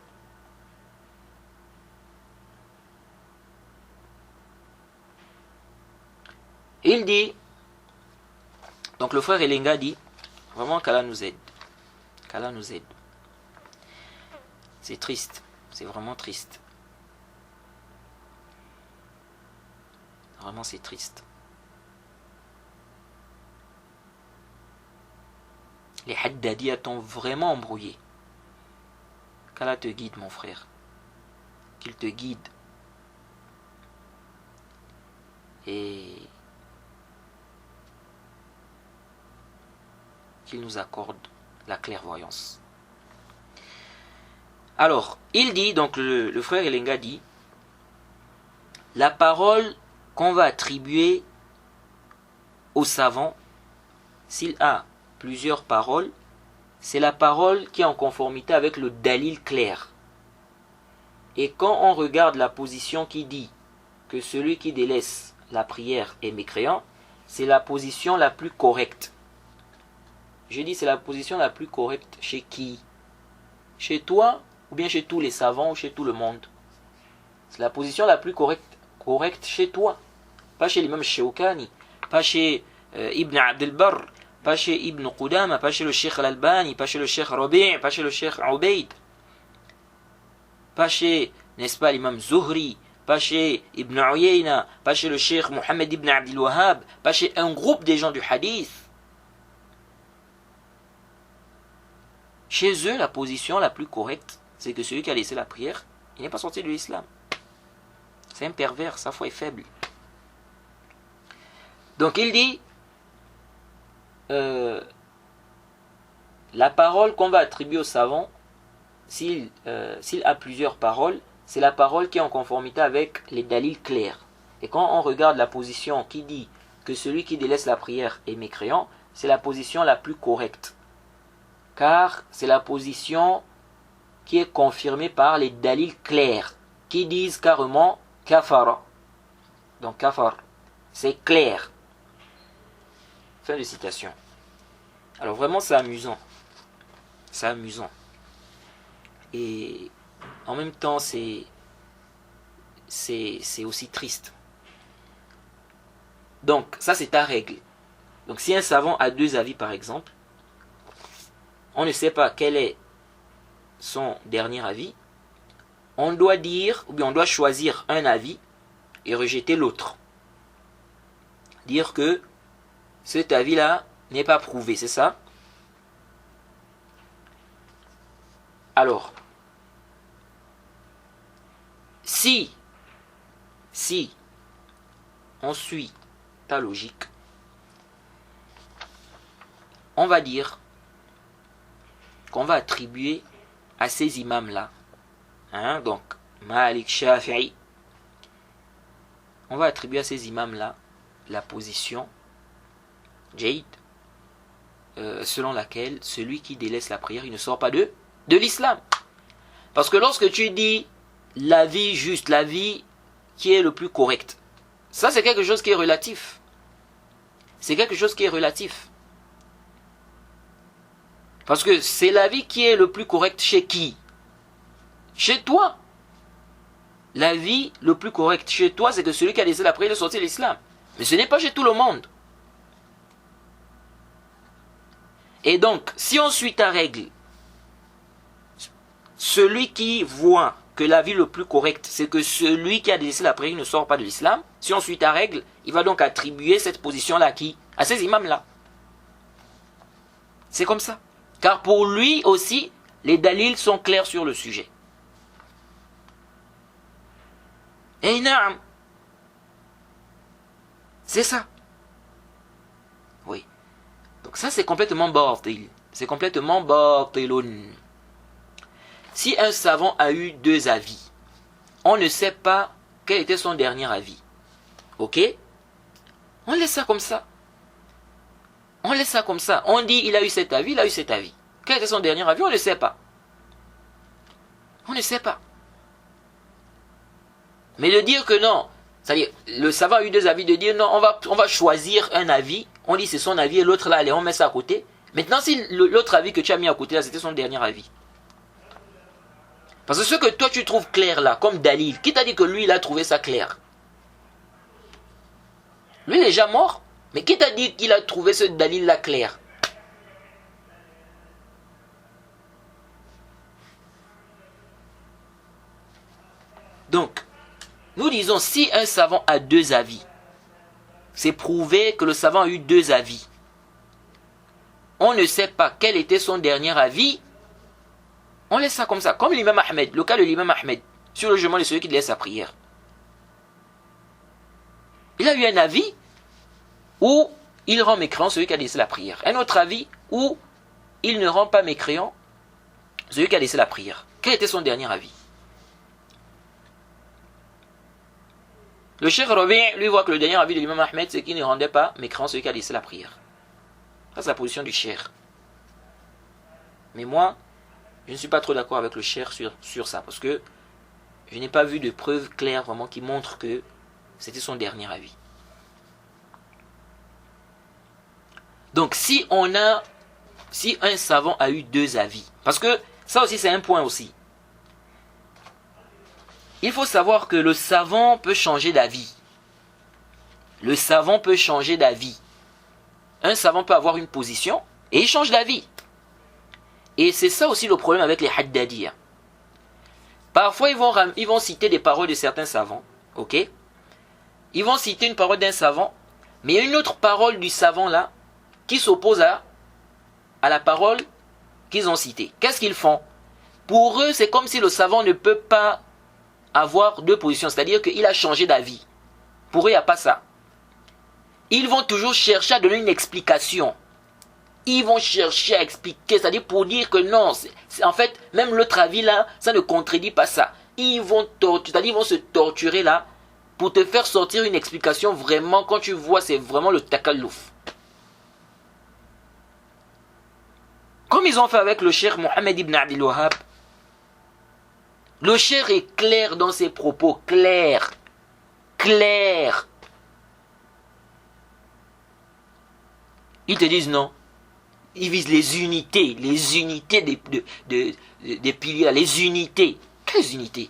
il dit, donc le frère Elenga dit, vraiment qu'Allah nous aide. Qu'Allah nous aide. C'est triste, c'est vraiment triste. Vraiment c'est triste. Les Haddadiyya t'ont vraiment embrouillé. Qu'Allah te guide mon frère. Qu'il te guide. Et qu'il nous accorde la clairvoyance. Alors, il dit, donc le frère Elenga dit, la parole qu'on va attribuer au savant, s'il a plusieurs paroles, c'est la parole qui est en conformité avec le dalil clair. Et quand on regarde la position qui dit que celui qui délaisse la prière est mécréant, c'est la position la plus correcte. Je dis c'est la position la plus correcte chez qui? Chez toi ou bien chez tous les savants ou chez tout le monde? C'est la position la plus correcte chez toi. Pas chez l'imam Shawkani, pas chez Ibn Abdel Barr, pas chez Ibn Qudama, pas chez le Cheikh Al-Albani, pas chez le Cheikh Rabi', pas chez le Cheikh Ubaid, pas chez, n'est-ce pas, l'imam Zuhri, pas chez Ibn Uyayna, pas chez le Cheikh Mohammed Ibn Abdel Wahhab, pas chez un groupe des gens du hadith. Chez eux, la position la plus correcte, c'est que celui qui a laissé la prière, il n'est pas sorti de l'islam. C'est un pervers, sa foi est faible. Donc il dit, la parole qu'on va attribuer au savant, s'il a plusieurs paroles, c'est la parole qui est en conformité avec les dalils clairs. Et quand on regarde la position qui dit que celui qui délaisse la prière est mécréant, c'est la position la plus correcte. Car c'est la position qui est confirmée par les dalils clairs, qui disent carrément kafara. Donc kafar, c'est clair. Fin de citation. Alors vraiment c'est amusant. C'est amusant. Et en même temps c'est aussi triste. Donc ça c'est ta règle. Donc si un savant a deux avis par exemple, on ne sait pas quel est son dernier avis, on doit dire, ou bien on doit choisir un avis et rejeter l'autre. Dire que cet avis-là n'est pas prouvé, c'est ça? Alors, si on suit ta logique, on va dire qu'on va attribuer à ces imams-là, donc Malik, Shafi'i, on va attribuer à ces imams-là la position Jaïd, selon laquelle celui qui délaisse la prière, il ne sort pas de l'islam. Parce que lorsque tu dis la vie juste, la vie qui est le plus correct, ça c'est quelque chose qui est relatif. C'est quelque chose qui est relatif. Parce que c'est la vie qui est le plus correct chez qui? Chez toi. La vie le plus correct chez toi, c'est que celui qui a laissé la prière est sorti de l'islam. Mais ce n'est pas chez tout le monde. Et donc, si on suit ta règle, celui qui voit que la vie le plus correcte, c'est que celui qui a laissé la prière ne sort pas de l'islam, si on suit ta règle, il va donc attribuer cette position-là à qui? À ces imams-là. C'est comme ça. Car pour lui aussi, les dalils sont clairs sur le sujet. Et naam. C'est ça. Oui. Donc ça c'est complètement batil. C'est complètement batilun. Si un savant a eu deux avis, on ne sait pas quel était son dernier avis. Ok? On laisse ça comme ça. On laisse ça comme ça. On dit il a eu cet avis, il a eu cet avis. Quel était son dernier avis? On ne sait pas. On ne sait pas. Mais de dire que non, c'est-à-dire le savant a eu deux avis, de dire non, on va choisir un avis, on dit c'est son avis et l'autre là, allez, on met ça à côté. Maintenant si l'autre avis que tu as mis à côté là, c'était son dernier avis. Parce que ce que toi tu trouves clair là, comme dalil, qui t'a dit que lui il a trouvé ça clair? Lui il est déjà mort, mais qui t'a dit qu'il a trouvé ce dalil là clair? Donc, nous disons, si un savant a deux avis, c'est prouvé que le savant a eu deux avis. On ne sait pas quel était son dernier avis. On laisse ça comme ça. Comme l'imam Ahmed, le cas de l'imam Ahmed, sur le jugement de celui qui laisse sa prière. Il a eu un avis où il rend mécréant celui qui a laissé la prière. Un autre avis où il ne rend pas mécréant celui qui a laissé la prière. Quel était son dernier avis? Le Cheikh Rabi, lui, voit que le dernier avis de l'imam Ahmed, c'est qu'il ne rendait pas mécréant celui qui a laissé la prière. Ça, c'est la position du Cheikh. Mais moi, je ne suis pas trop d'accord avec le Cheikh sur ça, parce que je n'ai pas vu de preuves claires vraiment qui montrent que c'était son dernier avis. Donc, si un savant a eu deux avis, parce que ça aussi, c'est un point aussi. Il faut savoir que le savant peut changer d'avis. Le savant peut changer d'avis. Un savant peut avoir une position et il change d'avis. Et c'est ça aussi le problème avec les haddadiyya. Parfois, ils vont citer des paroles de certains savants. Ok? Ils vont citer une parole d'un savant, mais il y a une autre parole du savant là qui s'oppose à la parole qu'ils ont citée. Qu'est-ce qu'ils font? Pour eux, c'est comme si le savant ne peut pas avoir deux positions, c'est-à-dire qu'il a changé d'avis. Pour eux, il n'y a pas ça. Ils vont toujours chercher à donner une explication. Ils vont chercher à expliquer, c'est-à-dire pour dire que non, en fait, même l'autre avis là, ça ne contredit pas ça. Ils vont se torturer là, pour te faire sortir une explication vraiment, quand tu vois, c'est vraiment le takallouf. Comme ils ont fait avec le cheikh Mohammed ibn Abdel Wahhab. Le cheikh est clair dans ses propos, clair. Ils te disent non. Ils visent les unités des piliers, les unités. Quelles unités?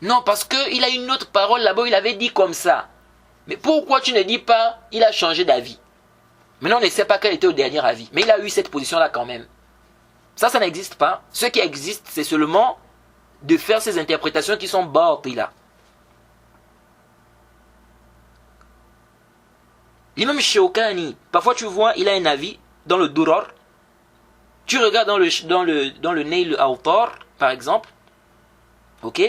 Non, parce qu'il a une autre parole là-bas, il avait dit comme ça. Mais pourquoi tu ne dis pas, il a changé d'avis? Maintenant, on ne sait pas quel était le dernier avis. Mais il a eu cette position-là quand même. Ça n'existe pas. Ce qui existe, c'est seulement de faire ces interprétations qui sont batila. L'imam Shawkani, parfois tu vois, il a un avis dans le Durar. Tu regardes dans le Nail al-Awtar, par exemple. Ok?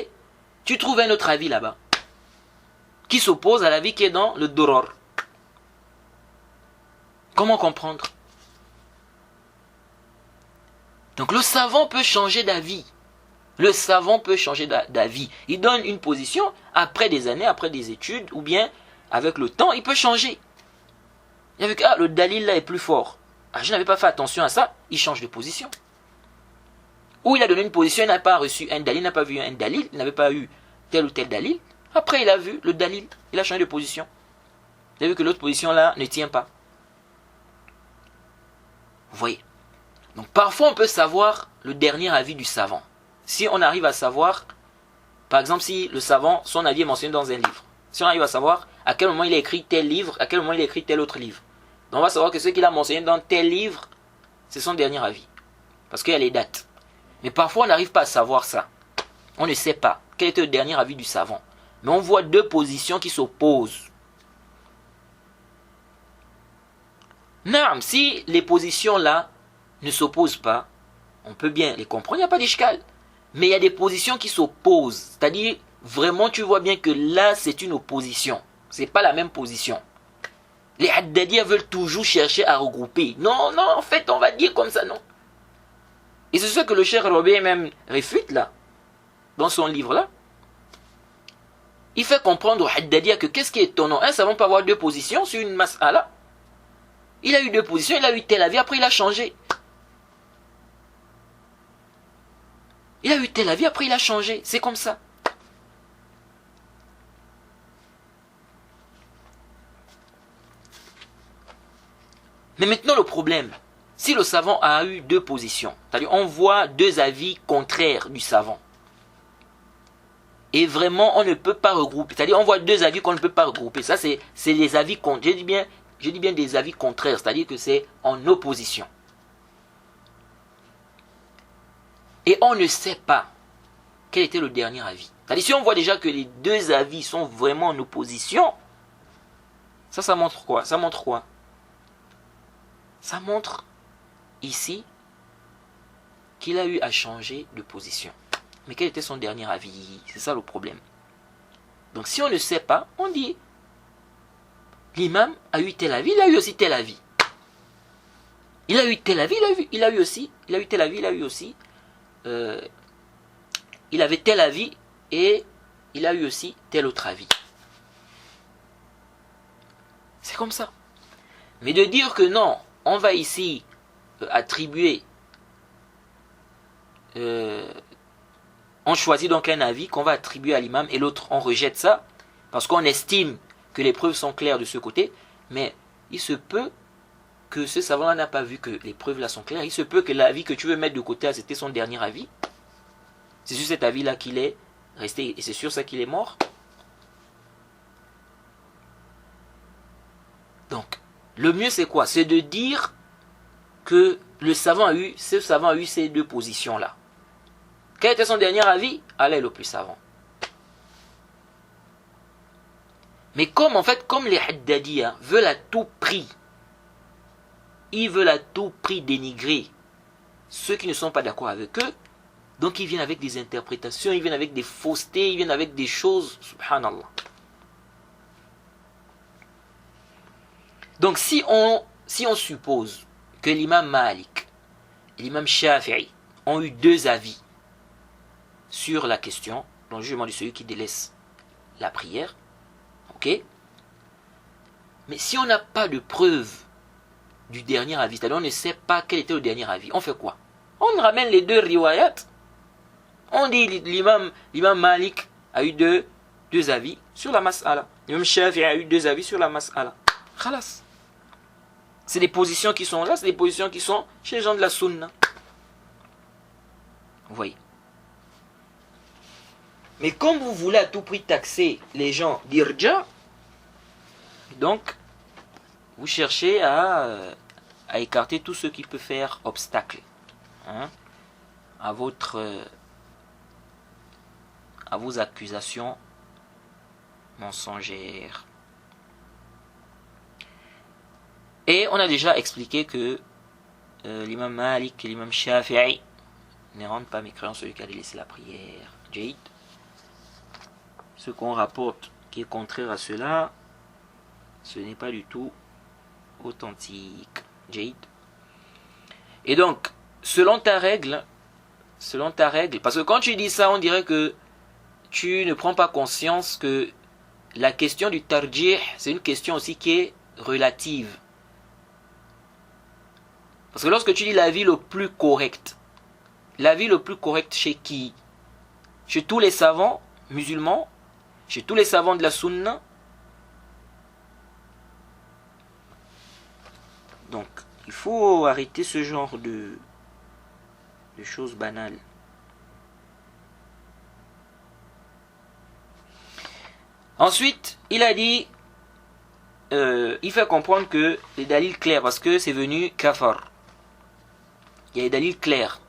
Tu trouves un autre avis là-bas. Qui s'oppose à l'avis qui est dans le Durar. Comment comprendre? Donc le savant peut changer d'avis. Le savant peut changer d'avis. Il donne une position, après des années, après des études, ou bien avec le temps, il peut changer. Il a vu que le dalil là est plus fort. Je n'avais pas fait attention à ça, il change de position. Ou il a donné une position, il n'a pas reçu un dalil, il n'a pas vu un dalil, il n'avait pas eu tel ou tel dalil. Après il a vu le dalil, il a changé de position. Il a vu que l'autre position là ne tient pas. Vous voyez? Donc parfois on peut savoir le dernier avis du savant. Si on arrive à savoir, par exemple si le savant, son avis est mentionné dans un livre. Si on arrive à savoir à quel moment il a écrit tel livre, à quel moment il a écrit tel autre livre. Donc on va savoir que ce qu'il a mentionné dans tel livre, c'est son dernier avis. Parce qu'il y a les dates. Mais parfois on n'arrive pas à savoir ça. On ne sait pas quel était le dernier avis du savant. Mais on voit deux positions qui s'opposent. Non, si les positions là ne s'opposent pas, on peut bien les comprendre, il n'y a pas d'ishkal. Mais il y a des positions qui s'opposent. C'est-à-dire, vraiment tu vois bien que là c'est une opposition. C'est pas la même position. Les Haddadiya veulent toujours chercher à regrouper. Non, non, en fait on va dire comme ça, non. Et c'est ce que le Cheikh Rabi même réfute là, dans son livre là. Il fait comprendre aux Haddadiya que qu'est-ce qui est étonnant. Un savant peut avoir deux positions sur une mas'ala. Il a eu deux positions, il a eu tel avis, après il a changé. Il a eu tel avis, après il a changé. C'est comme ça. Mais maintenant le problème, si le savant a eu deux positions, c'est-à-dire on voit deux avis contraires du savant, et vraiment on ne peut pas regrouper, c'est-à-dire on voit deux avis qu'on ne peut pas regrouper, ça c'est les avis, je dis bien des avis contraires, c'est-à-dire que c'est en opposition. Et on ne sait pas quel était le dernier avis. C'est-à-dire si on voit déjà que les deux avis sont vraiment en opposition, ça montre quoi? Ça montre quoi? Ça montre ici qu'il a eu à changer de position. Mais quel était son dernier avis? C'est ça le problème. Donc si on ne sait pas, on dit l'imam a eu tel avis, il a eu aussi tel avis. Il a eu tel avis, il a eu aussi, il a eu tel avis, il a eu aussi, il avait tel avis et il a eu aussi tel autre avis. C'est comme ça. Mais de dire que non, on va ici attribuer, on choisit donc un avis qu'on va attribuer à l'imam et l'autre on rejette ça parce qu'on estime que les preuves sont claires de ce côté, mais il se peut que ce savant-là n'a pas vu que les preuves là sont claires, il se peut que l'avis que tu veux mettre de côté, c'était son dernier avis, c'est sur cet avis là qu'il est resté et c'est sur ça qu'il est mort. Donc le mieux c'est quoi? C'est de dire que ce savant a eu ces deux positions là. Quel était son dernier avis? Allah est le plus savant. Mais comme les Haddadiya veulent à tout prix, ils veulent à tout prix dénigrer ceux qui ne sont pas d'accord avec eux, donc ils viennent avec des interprétations, ils viennent avec des faussetés, ils viennent avec des choses, subhanallah. Donc si on suppose que l'imam Malik et l'imam Shafi'i ont eu deux avis sur la question, dans le jugement de celui qui délaisse la prière, ok? Mais si on n'a pas de preuve du dernier avis, c'est-à-dire on ne sait pas quel était le dernier avis, on fait quoi? On ramène les deux riwayat, on dit l'imam Malik a eu deux avis sur la mas'ala, l'imam Shafi'i a eu deux avis sur la mas'ala. Khalas. C'est des positions qui sont là, c'est des positions qui sont chez les gens de la sunna. Vous voyez. Mais comme vous voulez à tout prix taxer les gens d'irja, Donc, vous cherchez à écarter tout ce qui peut faire obstacle, hein, à vos accusations mensongères. Et on a déjà expliqué que l'imam Malik et l'imam Shafi'i ne rendent pas mécréant celui qui a délaissé la prière. Jaïd. Ce qu'on rapporte qui est contraire à cela, ce n'est pas du tout authentique. Jaïd. Et donc, selon ta règle, parce que quand tu dis ça, on dirait que tu ne prends pas conscience que la question du tarjih, c'est une question aussi qui est relative. Parce que lorsque tu dis l'avis le plus correct chez qui? Chez tous les savants musulmans, chez tous les savants de la sunna. Donc, il faut arrêter ce genre de choses banales. Ensuite, il a dit, il fait comprendre que les dalils clairs, parce que c'est venu kafar. Il y a des dalils clairs.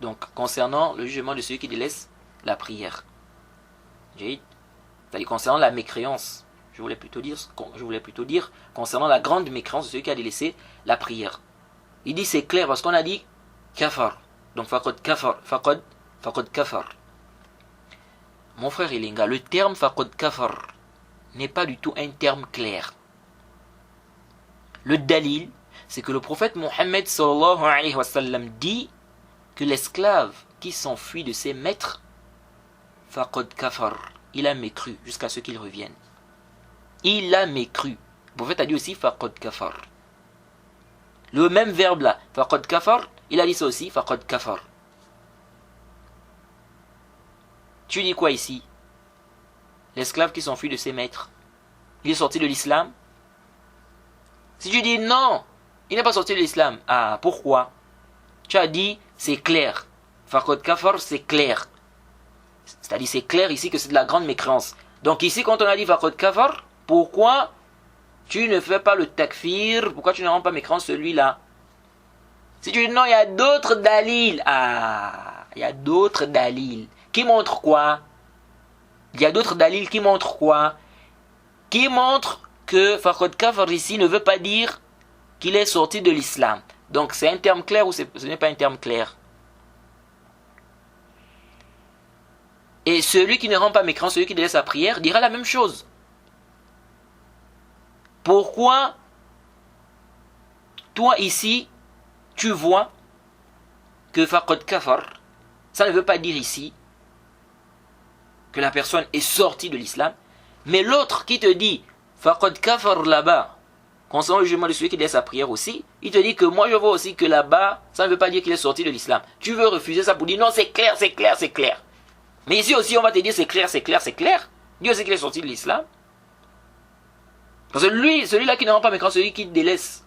Donc, concernant le jugement de celui qui délaisse la prière. C'est-à-dire concernant la mécréance. Je voulais plutôt dire concernant la grande mécréance de celui qui a délaissé la prière. Il dit c'est clair parce qu'on a dit kafar. Donc, faqad kafar. Mon frère Ilinga, le terme faqad kafar n'est pas du tout un terme clair. Le dalil, c'est que le prophète Mohammed sallallahu alayhi wa sallam dit que l'esclave qui s'enfuit de ses maîtres, faqad kafar, il a mécru jusqu'à ce qu'il revienne. Il a mécru. Le prophète a dit aussi faqad kafar. Le même verbe là, faqad kafar, il a dit ça aussi, faqad kafar. Tu dis quoi ici? L'esclave qui s'enfuit de ses maîtres, il est sorti de l'islam? Si tu dis non, il n'est pas sorti de l'islam. Ah, pourquoi? Tu as dit, c'est clair. Faqad kafar, c'est clair. C'est-à-dire, c'est clair ici que c'est de la grande mécréance. Donc ici, quand on a dit faqad kafar, pourquoi tu ne fais pas le takfir? Pourquoi tu ne rends pas mécréant celui-là? Si tu dis non, il y a d'autres dalils. Ah, il y a d'autres dalils. Qui montrent quoi? Il y a d'autres dalils qui montrent quoi? Qui montrent que faqad kafar ici ne veut pas dire qu'il est sorti de l'islam. Donc c'est un terme clair ou ce n'est pas un terme clair? Et celui qui ne rend pas mécréant, celui qui délaisse sa prière, dira la même chose. Pourquoi toi ici, tu vois que faqad kafar, ça ne veut pas dire ici que la personne est sortie de l'islam, mais l'autre qui te dit faqad kafar là-bas, concernant le jugement de celui qui délaisse sa prière aussi, il te dit que moi je vois aussi que là-bas, ça ne veut pas dire qu'il est sorti de l'islam. Tu veux refuser ça pour dire non, c'est clair, c'est clair, c'est clair. Mais ici aussi, on va te dire c'est clair, c'est clair, c'est clair. Dieu sait qu'il est sorti de l'islam. Parce que lui, celui-là qui ne rend pas mécréant, celui qui délaisse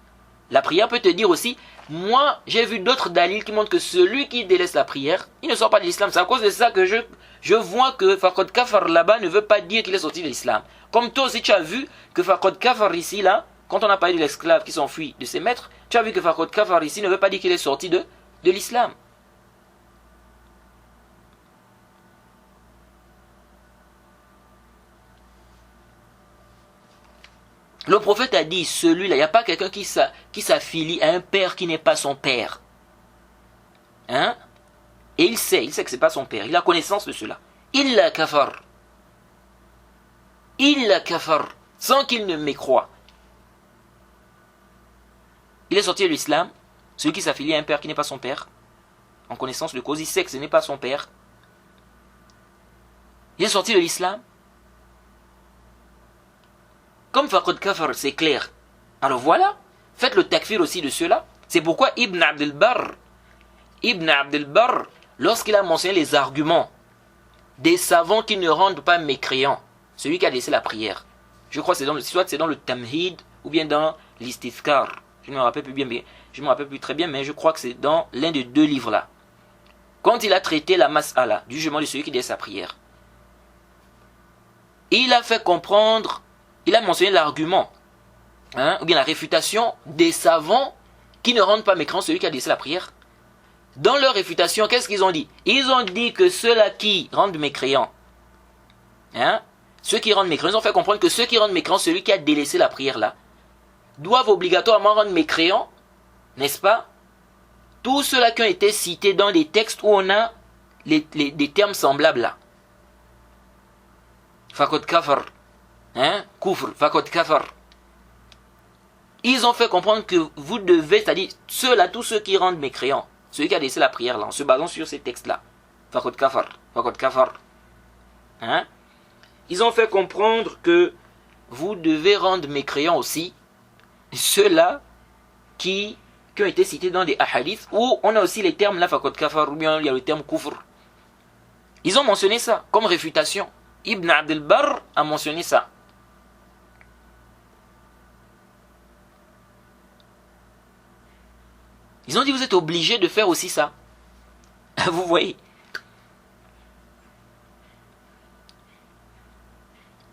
la prière peut te dire aussi, moi j'ai vu d'autres dalils qui montrent que celui qui délaisse la prière, il ne sort pas de l'islam. C'est à cause de ça que je vois que faqad kafar là-bas ne veut pas dire qu'il est sorti de l'islam. Comme toi aussi tu as vu que faqad kafar ici là, quand on a parlé de l'esclave qui s'enfuit de ses maîtres, tu as vu que faqad kafar ici ne veut pas dire qu'il est sorti de l'islam. Le prophète a dit, celui-là, il n'y a pas quelqu'un qui s'affilie à un père qui n'est pas son père. Hein? Et il sait que ce n'est pas son père. Il a connaissance de cela. Illa kafar. Illa kafar. Sans qu'il ne mécroie. Il est sorti de l'islam. Celui qui s'affilie à un père qui n'est pas son père. En connaissance de cause, il sait que ce n'est pas son père. Il est sorti de l'islam. Comme faqad kafar, c'est clair. Alors voilà, faites le takfir aussi de cela. C'est pourquoi Ibn Abdel Barr, lorsqu'il a mentionné les arguments des savants qui ne rendent pas mécréants, celui qui a laissé la prière, je crois que soit c'est dans le Tamhid ou bien dans l'Istithkar. Je ne me rappelle plus très bien, mais je crois que c'est dans l'un des deux livres là. Quand il a traité la mas'ala du jugement de celui qui délaisse sa prière, il a fait comprendre il a mentionné l'argument, ou bien la réfutation des savants qui ne rendent pas mécréant celui qui a délaissé la prière. Dans leur réfutation, qu'est-ce qu'ils ont dit? Ils ont dit que ceux-là qui rendent mécréant, ceux qui rendent mécréant, ils ont fait comprendre que ceux qui rendent mécréant celui qui a délaissé la prière là, doivent obligatoirement rendre mécréant, n'est-ce pas, tous ceux-là qui ont été cités dans des textes où on a des termes semblables là. Fakot kafar, kufr, fakot kafar. Ils ont fait comprendre que vous devez, c'est-à-dire ceux-là, tous ceux qui rendent mécréants, celui qui a laissé la prière là, en se basant sur ces textes-là. Fakot kafar, fakot kafar. Ils ont fait comprendre que vous devez rendre mécréants aussi ceux-là qui ont été cités dans des hadiths où on a aussi les termes là, fakot kafar, ou bien il y a le terme kufr. Ils ont mentionné ça comme réfutation. Ibn Abdel Barr a mentionné ça. Ils ont dit vous êtes obligés de faire aussi ça. Vous voyez.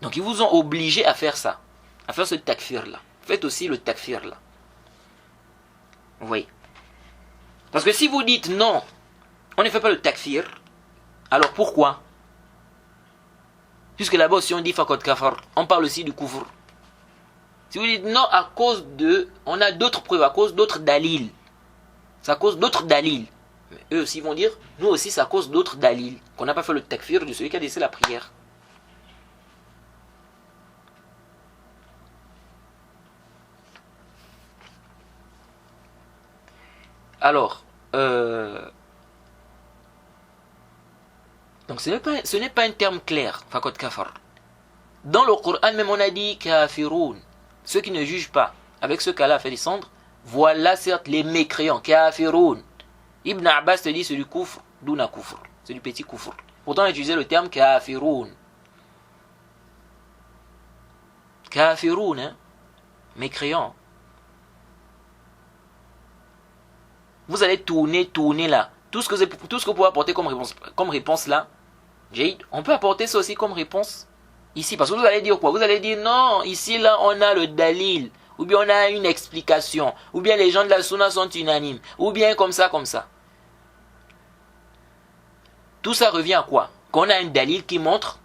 Donc ils vous ont obligé à faire ça. À faire ce takfir là. Faites aussi le takfir là. Vous voyez. Parce que si vous dites non, on ne fait pas le takfir, alors pourquoi? Puisque là-bas aussi on dit fakot kafar, on parle aussi du kufr. Si vous dites non à cause de, on a d'autres preuves, à cause d'autres dalils. Ça cause d'autres dalils. Mais eux aussi vont dire, nous aussi ça cause d'autres dalils. Qu'on n'a pas fait le takfir de celui qui a laissé la prière. Alors, donc ce n'est pas un terme clair, fakot kafar. Dans le Coran même on a dit kafiroun, ceux qui ne jugent pas avec ce qu'Allah a fait descendre. Voilà certes les mécréants, kafiroun. Ibn Abbas te dit c'est du kufr, douna kufr, c'est du petit kufr. Pourtant on a utilisé le terme kafiroun. Kafiroun, mécréant. Vous allez tourner là. Tout ce que vous pouvez apporter comme réponse là, Jade, on peut apporter ça aussi comme réponse ici. Parce que vous allez dire quoi? Vous allez dire non, ici là on a le dalil. Ou bien on a une explication, ou bien les gens de la sunna sont unanimes, ou bien comme ça. Tout ça revient à quoi? Qu'on a un dalil qui montre,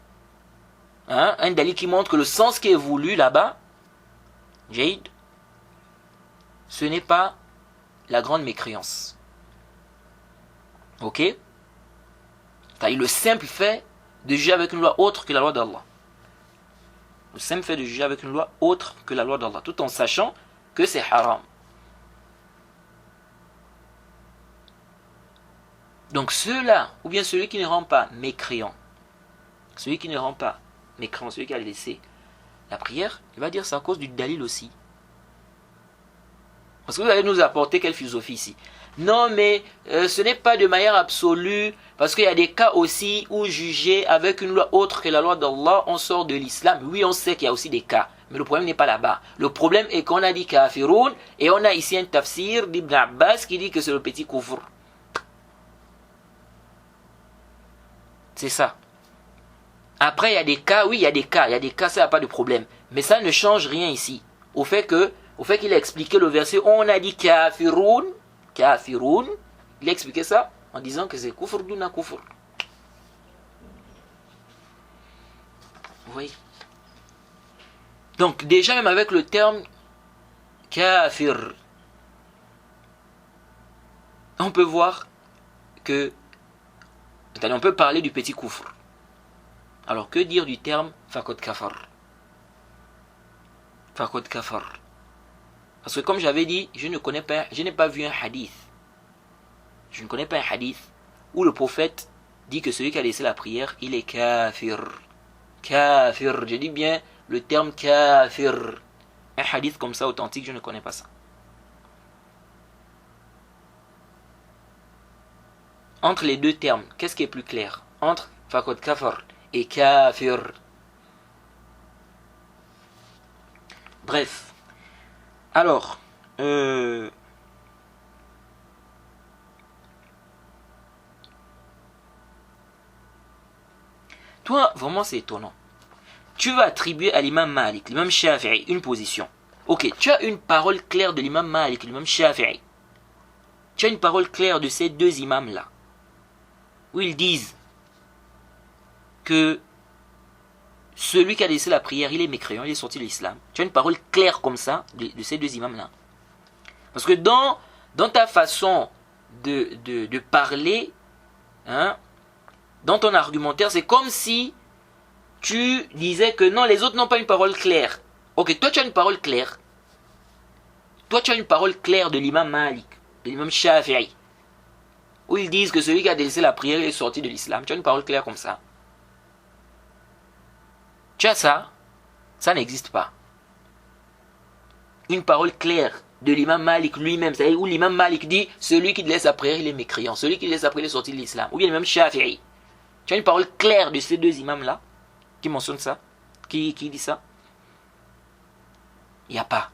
un dalil qui montre que le sens qui est voulu là-bas, Jade, ce n'est pas la grande mécréance. Ok? C'est-à-dire le simple fait de juger avec une loi autre que la loi d'Allah. Le simple fait de juger avec une loi autre que la loi d'Allah, tout en sachant que c'est haram. Donc ceux-là, ou bien celui qui ne rend pas mécréant, celui qui a laissé la prière, il va dire c'est à cause du dalil aussi. Parce que vous allez nous apporter quelle philosophie ici? Non, mais ce n'est pas de manière absolue, parce qu'il y a des cas aussi où juger avec une loi autre que la loi d'Allah, on sort de l'islam. Oui, on sait qu'il y a aussi des cas, mais le problème n'est pas là-bas. Le problème est qu'on a dit kafiroun, et on a ici un tafsir d'Ibn Abbas qui dit que c'est le petit kufr. C'est ça. Après, il y a des cas, oui, il y a des cas, ça n'a pas de problème. Mais ça ne change rien ici. Au fait qu'il a expliqué le verset, on a dit kafiroun, il a expliqué ça en disant que c'est kufr duna kufr. Vous voyez? Donc déjà même avec le terme kafir, on peut voir que, on peut parler du petit kufr. Alors que dire du terme fakot kafar? Fakot kafar. Parce que comme j'avais dit, je n'ai pas vu un hadith. Je ne connais pas un hadith où le prophète dit que celui qui a laissé la prière, il est kafir. Kafir, je dis bien le terme kafir. Un hadith comme ça authentique, je ne connais pas ça. Entre les deux termes, qu'est-ce qui est plus clair? Entre fakot kafar et kafir. Bref. Alors, toi, vraiment c'est étonnant. tu vas attribuer à l'imam Malik, l'imam Shafi'i, une position. Ok, tu as une parole claire de l'imam Malik, l'imam Shafi'i. Tu as une parole claire de ces deux imams-là, où ils disent que celui qui a laissé la prière, il est mécréant, il est sorti de l'islam. Tu as une parole claire comme ça de ces deux imams-là. Parce que dans ta façon de parler, hein, dans ton argumentaire, c'est comme si tu disais que non, les autres n'ont pas une parole claire. Ok, toi tu as une parole claire. Toi tu as une parole claire de l'imam Malik, de l'imam Shafi'i, où ils disent que celui qui a délaissé la prière est sorti de l'islam. Tu as une parole claire comme ça. Tu as ça? Ça n'existe pas. Une parole claire de l'imam Malik lui-même, c'est-à-dire où l'imam Malik dit celui qui délaisse la prière, il est mécréant. Celui qui délaisse la prière, il est sorti de l'islam. Ou bien l'imam Shafi'i. Tu as une parole claire de ces deux imams-là qui mentionne ça? Qui dit ça? Il n'y a pas.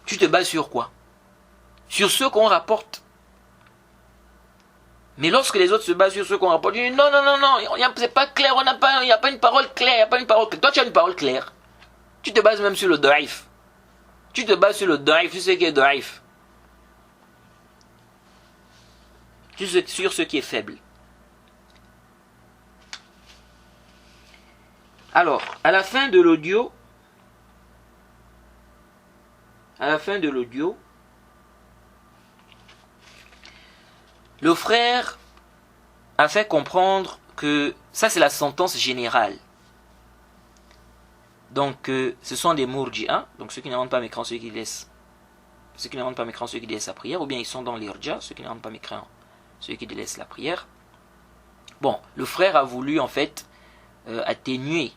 Tu te bases sur quoi? Sur ce qu'on rapporte. Mais lorsque les autres se basent sur ce qu'on rapporte, ils disent non, c'est pas clair, il n'y a pas une parole claire, il n'y a pas une parole claire. Toi, tu as une parole claire. Tu te bases même sur le daif. Tu te bases sur le daif, sur ce qui est daif. Sur ce qui est faible. Alors, à la fin de l'audio, le frère a fait comprendre que ça c'est la sentence générale. Donc ce sont des murji'a, donc ceux qui ne rendent pas mécréants, ceux qui laissent la prière, ou bien ils sont dans l'irja, ceux qui ne rendent pas mécréants, ceux qui délaissent la prière. Bon, le frère a voulu en fait atténuer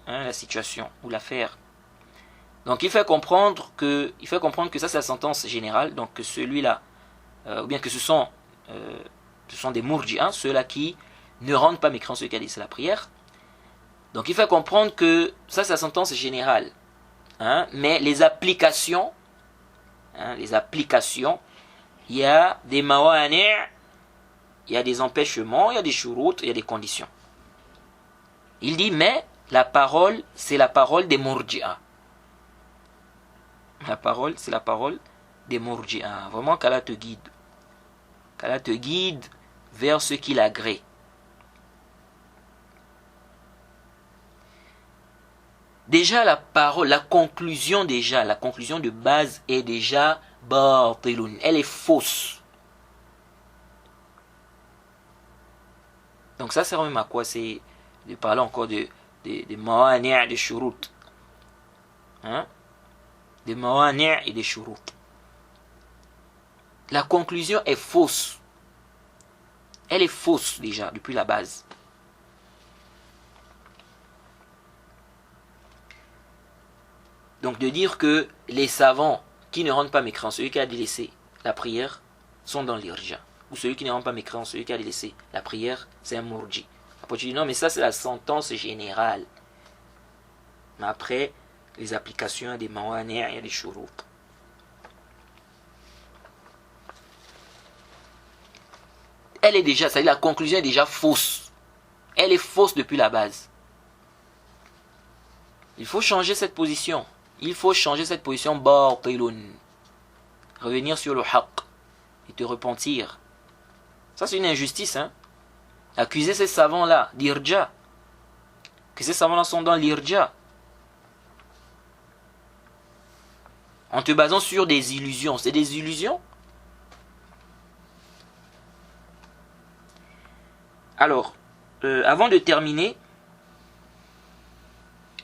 la situation ou l'affaire. Donc il fait comprendre que ça c'est la sentence générale, donc que celui-là, ou bien que ce sont des murji'a, ceux-là qui ne rendent pas mécréants ceux qui délaissent la prière. Donc il fait comprendre que ça c'est la sentence générale, mais les applications, il y a des mawani', il y a des empêchements, il y a des shurut, il y a des conditions. Il dit mais la parole c'est la parole des murji'a. La parole c'est la parole des murji'a. Vraiment qu'Allah te guide. Qu'Allah te guide vers ce qu'il agrée. Déjà la parole, la conclusion de base est déjà batilun, elle est fausse. Donc ça sert même à quoi? C'est de parler encore de mawani' de shurut. Des mawani' et des shurut. La conclusion est fausse. Elle est fausse déjà depuis la base. Donc de dire que les savants qui ne rendent pas mécréants, celui qui a délaissé la prière, sont dans l'irja. Ou celui qui ne rend pas mécréant, celui qui a délaissé la prière, c'est un murji. Après tu dis non mais ça c'est la sentence générale. Mais après, les applications, il y a des mawani', il y a des shurut. Elle est déjà, c'est-à-dire la conclusion est déjà fausse. Elle est fausse depuis la base. Il faut changer cette position. Batilun. Revenir sur le haqq et te repentir. Ça c'est une injustice. Accuser ces savants-là d'irja. Que ces savants-là sont dans l'irja. En te basant sur des illusions. C'est des illusions. Alors, avant de terminer,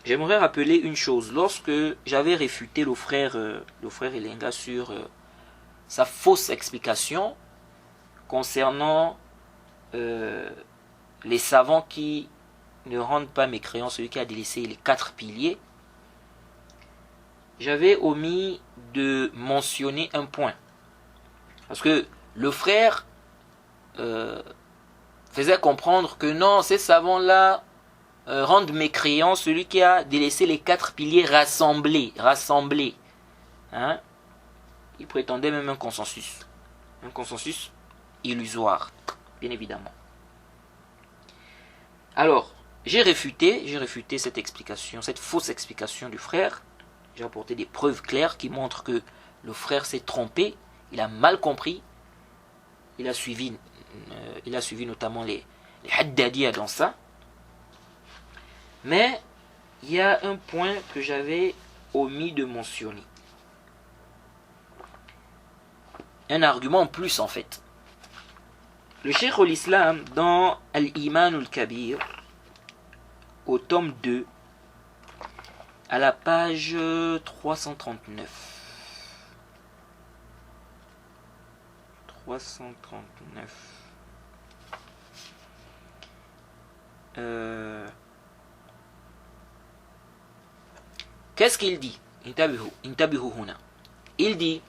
j'aimerais rappeler une chose. Lorsque j'avais réfuté le frère Elenga sur sa fausse explication concernant les savants qui ne rendent pas mécréants celui qui a délaissé les 4 piliers, j'avais omis de mentionner un point. Parce que le frère faisait comprendre que non, ces savants-là rendent mécréant celui qui a délaissé les 4 piliers rassemblés. Il prétendait même un consensus illusoire, bien évidemment. Alors, j'ai réfuté cette explication, cette fausse explication du frère. J'ai apporté des preuves claires qui montrent que le frère s'est trompé, il a mal compris, il a suivi notamment les Haddadiyya dans ça. Mais il y a un point que j'avais omis de mentionner. Un argument en plus en fait. Le Cheikh al-Islam dans Al-Iman al-Kabir, au tome 2, à la page 339. 339. Qu'est-ce qu'il dit? Intabihu huna. Il dit,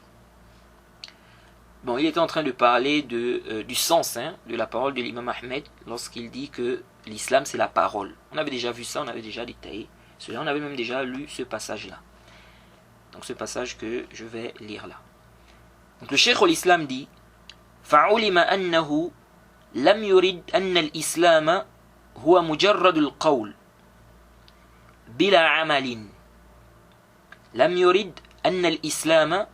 bon, il était en train de parler du sens de la parole de l'imam Ahmed lorsqu'il dit que l'islam c'est la parole. On avait déjà vu ça, on avait déjà détaillé cela, on avait même déjà lu ce passage-là. Donc ce passage que je vais lire là. Donc le Cheikh al-Islam dit فَعُلِمَ أَنَّهُ لَمْ يُرِدْ أَنَّ الْإِسْلَامَ هُوَ مُجَرَّدُ الْقَوْلِ بِلَا عَمَلٍ لم يرد أن الإسلام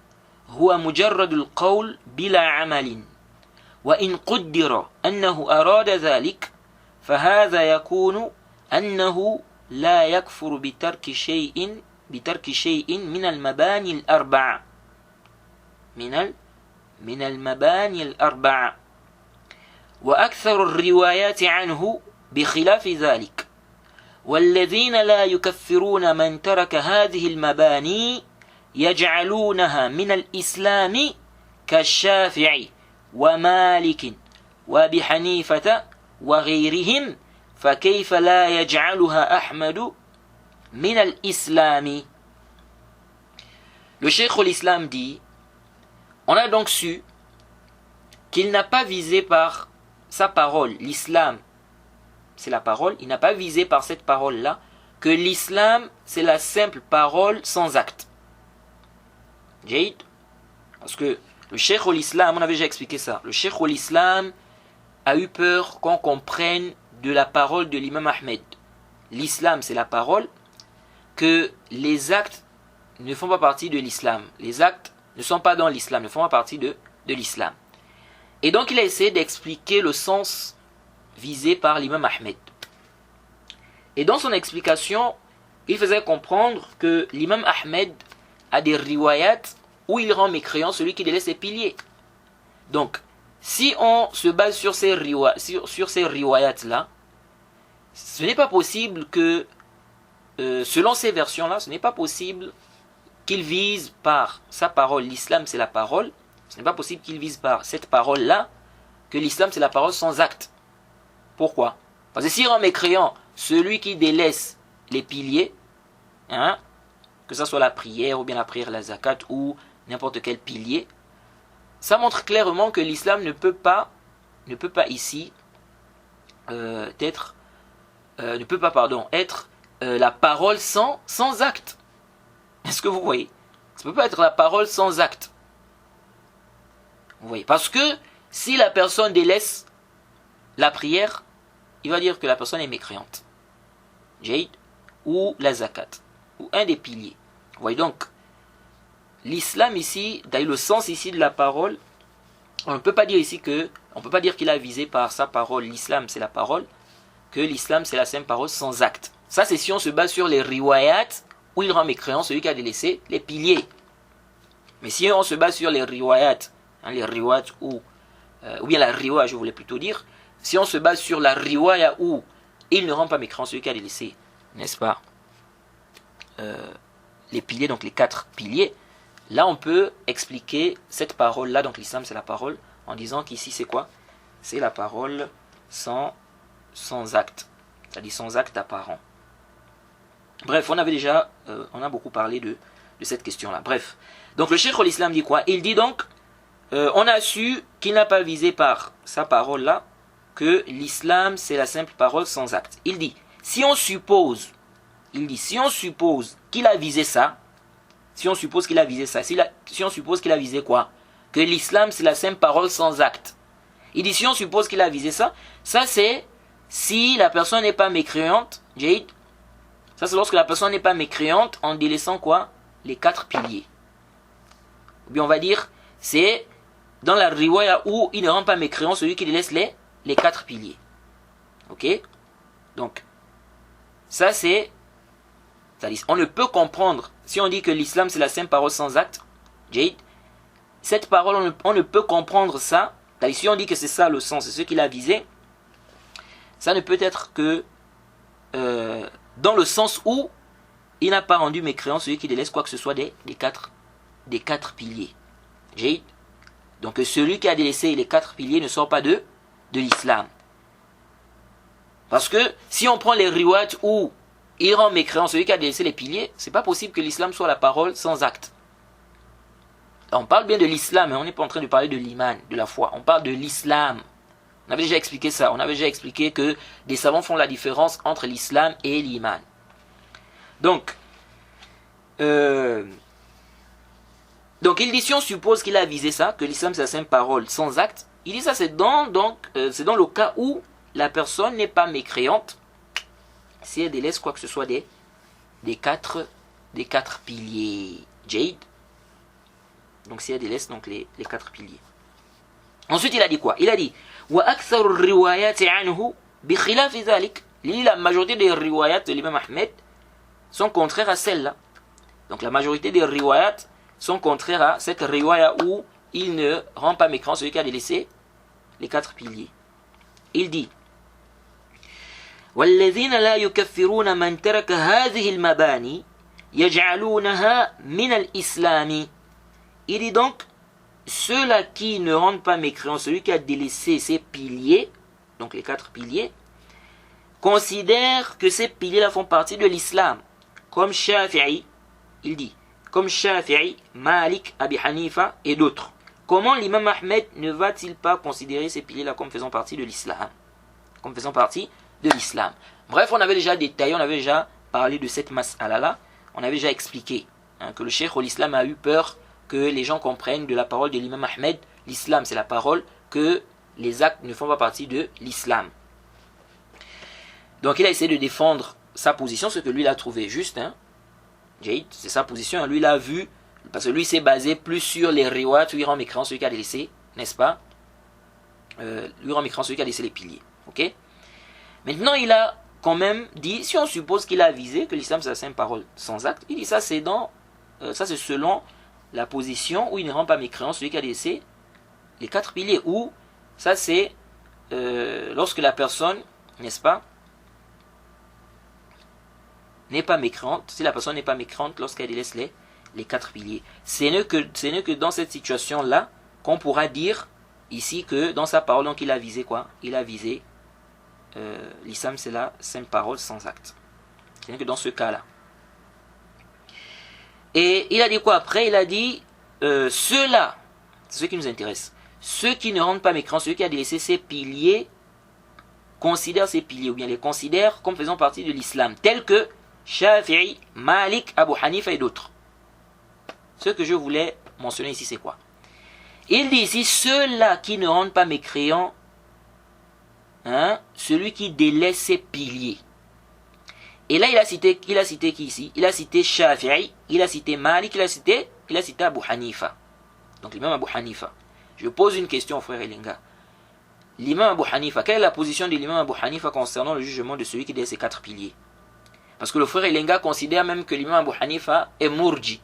هو مجرد القول بلا عمل وإن قدر أنه أراد ذلك فهذا يكون أنه لا يكفر بترك شيء من المباني الأربعة من المباني الأربعة وأكثر الروايات عنه بخلاف ذلك والذين لا يكفرون من ترك هذه المباني يجعلونها من الإسلام كالشافعي ومالك وأبي حنيفة وغيرهم فكيف لا يجعلها أحمد من الإسلام. Le Cheikh al-Islam dit, on a donc su qu'il n'a pas visé par sa parole l'islam, c'est la parole, il n'a pas visé par cette parole-là que l'islam c'est la simple parole sans acte. Jaïd, parce que le Cheikh al-Islam, on avait déjà expliqué ça, le Cheikh al-Islam a eu peur qu'on comprenne de la parole de l'imam Ahmed. L'islam c'est la parole, que les actes ne font pas partie de l'islam. Les actes ne sont pas dans l'islam, ne font pas partie de l'islam. Et donc il a essayé d'expliquer le sens visé par l'imam Ahmed. Et dans son explication, il faisait comprendre que l'imam Ahmed a des riwayat où il rend mécréant celui qui délaisse ses piliers. Donc, si on se base sur ces riwayat-là, ce n'est pas possible que, selon ces versions-là, ce n'est pas possible qu'il vise par sa parole, l'islam c'est la parole, ce n'est pas possible qu'il vise par cette parole-là, que l'islam c'est la parole sans acte. Pourquoi? Parce que s'il rend mécréant celui qui délaisse les piliers, que ce soit la prière ou bien la prière, la zakat ou n'importe quel pilier, ça montre clairement que l'islam ne peut pas ici être la parole sans acte. Est-ce que vous voyez? Ça ne peut pas être la parole sans acte. Vous voyez? Parce que si la personne délaisse la prière, il va dire que la personne est mécréante. Jaïd, ou la zakat, ou un des piliers. Vous voyez donc, l'islam ici, dans le sens ici de la parole, on ne peut pas dire ici qu'il a visé par sa parole, l'islam c'est la parole, que l'islam c'est la simple parole sans acte. Ça c'est si on se base sur les riwayat, où il rend mécréant celui qui a délaissé les piliers. Mais si on se base sur les riwayat, ou bien la riwaya je voulais plutôt dire, si on se base sur la riwaya où il ne rend pas mécréant celui qui a délaissé, n'est-ce pas, les piliers, donc les 4 piliers, là on peut expliquer cette parole-là, donc l'islam c'est la parole, en disant qu'ici c'est quoi? C'est la parole sans acte, c'est-à-dire sans acte apparent. Bref, on a beaucoup parlé de cette question-là. Bref, donc le Cheikh al-Islam dit quoi? Il dit donc, on a su qu'il n'a pas visé par sa parole-là que l'islam c'est la simple parole sans acte. Il dit, si on suppose qu'il a visé ça, si on suppose qu'il a visé quoi? Que l'islam c'est la simple parole sans acte. Il dit, si on suppose qu'il a visé ça, ça c'est si la personne n'est pas mécréante, Jade, ça c'est lorsque la personne n'est pas mécréante en délaissant quoi? Les 4 piliers. Ou bien on va dire, c'est dans la riwaya où il ne rend pas mécréant celui qui délaisse les 4 piliers. Ok? Donc, ça c'est... On ne peut comprendre, si on dit que l'islam c'est la sainte parole sans acte, Jade, cette parole on ne peut comprendre ça, si on dit que c'est ça le sens, c'est ce qu'il a visé, ça ne peut être que dans le sens où il n'a pas rendu mécréant celui qui délaisse quoi que ce soit des 4 piliers. Jade. Donc celui qui a délaissé les 4 piliers ne sort pas de l'islam. Parce que si on prend les riwayat où il rend mécréant celui qui a délaissé les piliers, c'est pas possible que l'islam soit la parole sans acte. On parle bien de l'islam, mais on n'est pas en train de parler de l'iman, de la foi. On parle de l'islam. On avait déjà expliqué ça. On avait déjà expliqué que des savants font la différence entre l'islam et l'iman. Donc il dit, si on suppose qu'il a visé ça, que l'islam c'est la sainte parole sans acte, il dit ça c'est dans le cas où la personne n'est pas mécréante, si elle délaisse quoi que ce soit des 4 piliers. Jade. Donc si elle délaisse donc les 4 piliers. Ensuite il a dit quoi? Il a dit wa aktharu riwayat anhu bi khilaf dhalik. La majorité des riwayat de l'imam Ahmed sont contraires à celle-là. Donc la majorité des riwayat sont contraires à cette riwaya où il ne rend pas mécréant celui qui a délaissé les 4 piliers. Il dit وَالَّذِينَ لَا يُكَفِّرُونَ مَنْ تَرَكَ هَذِهِ الْمَبَانِي يَجْعَلُونَهَا مِنَ الْإِسْلَامِ. Il dit donc, ceux-là qui ne rendent pas mécréant celui qui a délaissé ces piliers, donc les 4 piliers, considèrent que ces piliers-là font partie de l'islam. Comme Shafi'i, il dit, comme Shafi'i, Malik, Abi Hanifa et d'autres. Comment l'imam Ahmed ne va-t-il pas considérer ces piliers-là comme faisant partie de l'islam? Comme faisant partie de l'islam. Bref, on avait déjà détaillé, on avait déjà parlé de cette mas'ala-là, on avait déjà expliqué que le cheikh l'islam a eu peur que les gens comprennent de la parole de l'imam Ahmed, l'islam c'est la parole, que les actes ne font pas partie de l'islam. Donc il a essayé de défendre sa position, ce que lui il a trouvé juste. Jade, c'est sa position, lui il a vu, parce que lui s'est basé plus sur les riwayat où il rend mécréant celui qui a délaissé, n'est-ce pas? Lui rend mécréant celui qui a délaissé les piliers. Ok? Maintenant il a quand même dit, si on suppose qu'il a visé que l'islam c'est la sainte parole sans acte, il dit ça c'est selon la position où il ne rend pas mécréant celui qui a délaissé les 4 piliers, ou ça c'est lorsque la personne, n'est-ce pas, n'est pas mécréante, si la personne n'est pas mécréante lorsqu'elle délaisse les 4 piliers. Ce n'est que dans cette situation-là qu'on pourra dire ici que dans sa parole, donc il a visé quoi? Il a visé l'islam c'est la sainte parole sans acte. Ce n'est que dans ce cas-là. Et il a dit quoi après? Il a dit ceux-là, c'est ce qui nous intéresse, ceux qui ne rendent pas mécréants, celui qui a délaissé ses piliers, considèrent ces piliers, ou bien les considèrent comme faisant partie de l'islam, tels que Shafi'i, Malik, Abu Hanifa et d'autres. Ce que je voulais mentionner ici, c'est quoi? Il dit ici, ceux-là qui ne rendent pas mécréants, celui qui délaisse ses piliers. Et là, il a cité qui ici? Il a cité Shafi'i, il a cité Malik, il a cité Abu Hanifa. Donc l'imam Abu Hanifa. Je pose une question, frère Elinga. L'imam Abu Hanifa, quelle est la position de l'imam Abu Hanifa concernant le jugement de celui qui délaisse ses 4 piliers? Parce que le frère Elinga considère même que l'imam Abu Hanifa est murji.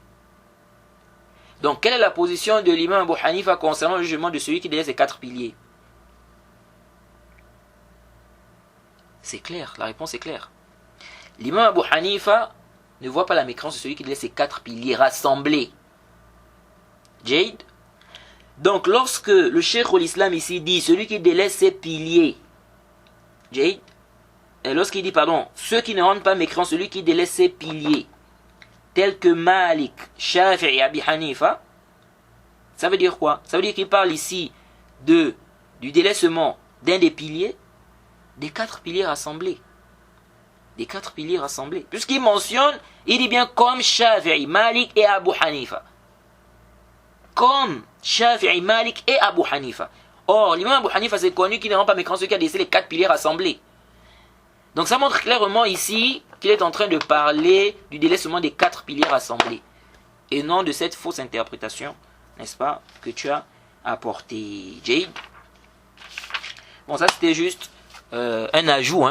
Donc quelle est la position de l'imam Abu Hanifa concernant le jugement de celui qui délaisse ses 4 piliers? C'est clair, la réponse est claire. L'imam Abu Hanifa ne voit pas la mécréance de celui qui délaisse ses 4 piliers rassemblés. Jade. Donc lorsque le cheikh l'islam ici dit celui qui délaisse ses piliers, Jade, lorsqu'il dit ceux qui ne rendent pas mécréants, celui qui délaisse ses piliers, tels que Malik, Shafi'i et Abi Hanifa, ça veut dire quoi? Ça veut dire qu'il parle ici du délaissement d'un des piliers, des 4 piliers rassemblés. Des 4 piliers rassemblés. Puisqu'il mentionne, il dit bien comme Shafi'i, Malik et Abu Hanifa. Comme Shafi'i, Malik et Abu Hanifa. Or, l'imam Abu Hanifa c'est connu qu'il ne rend pas mécréant celui qui a délaissé les 4 piliers rassemblés. Donc ça montre clairement ici qu'il est en train de parler du délaissement des 4 piliers rassemblés. Et non de cette fausse interprétation, n'est-ce pas, que tu as apporté, Jade. Bon, ça c'était juste un ajout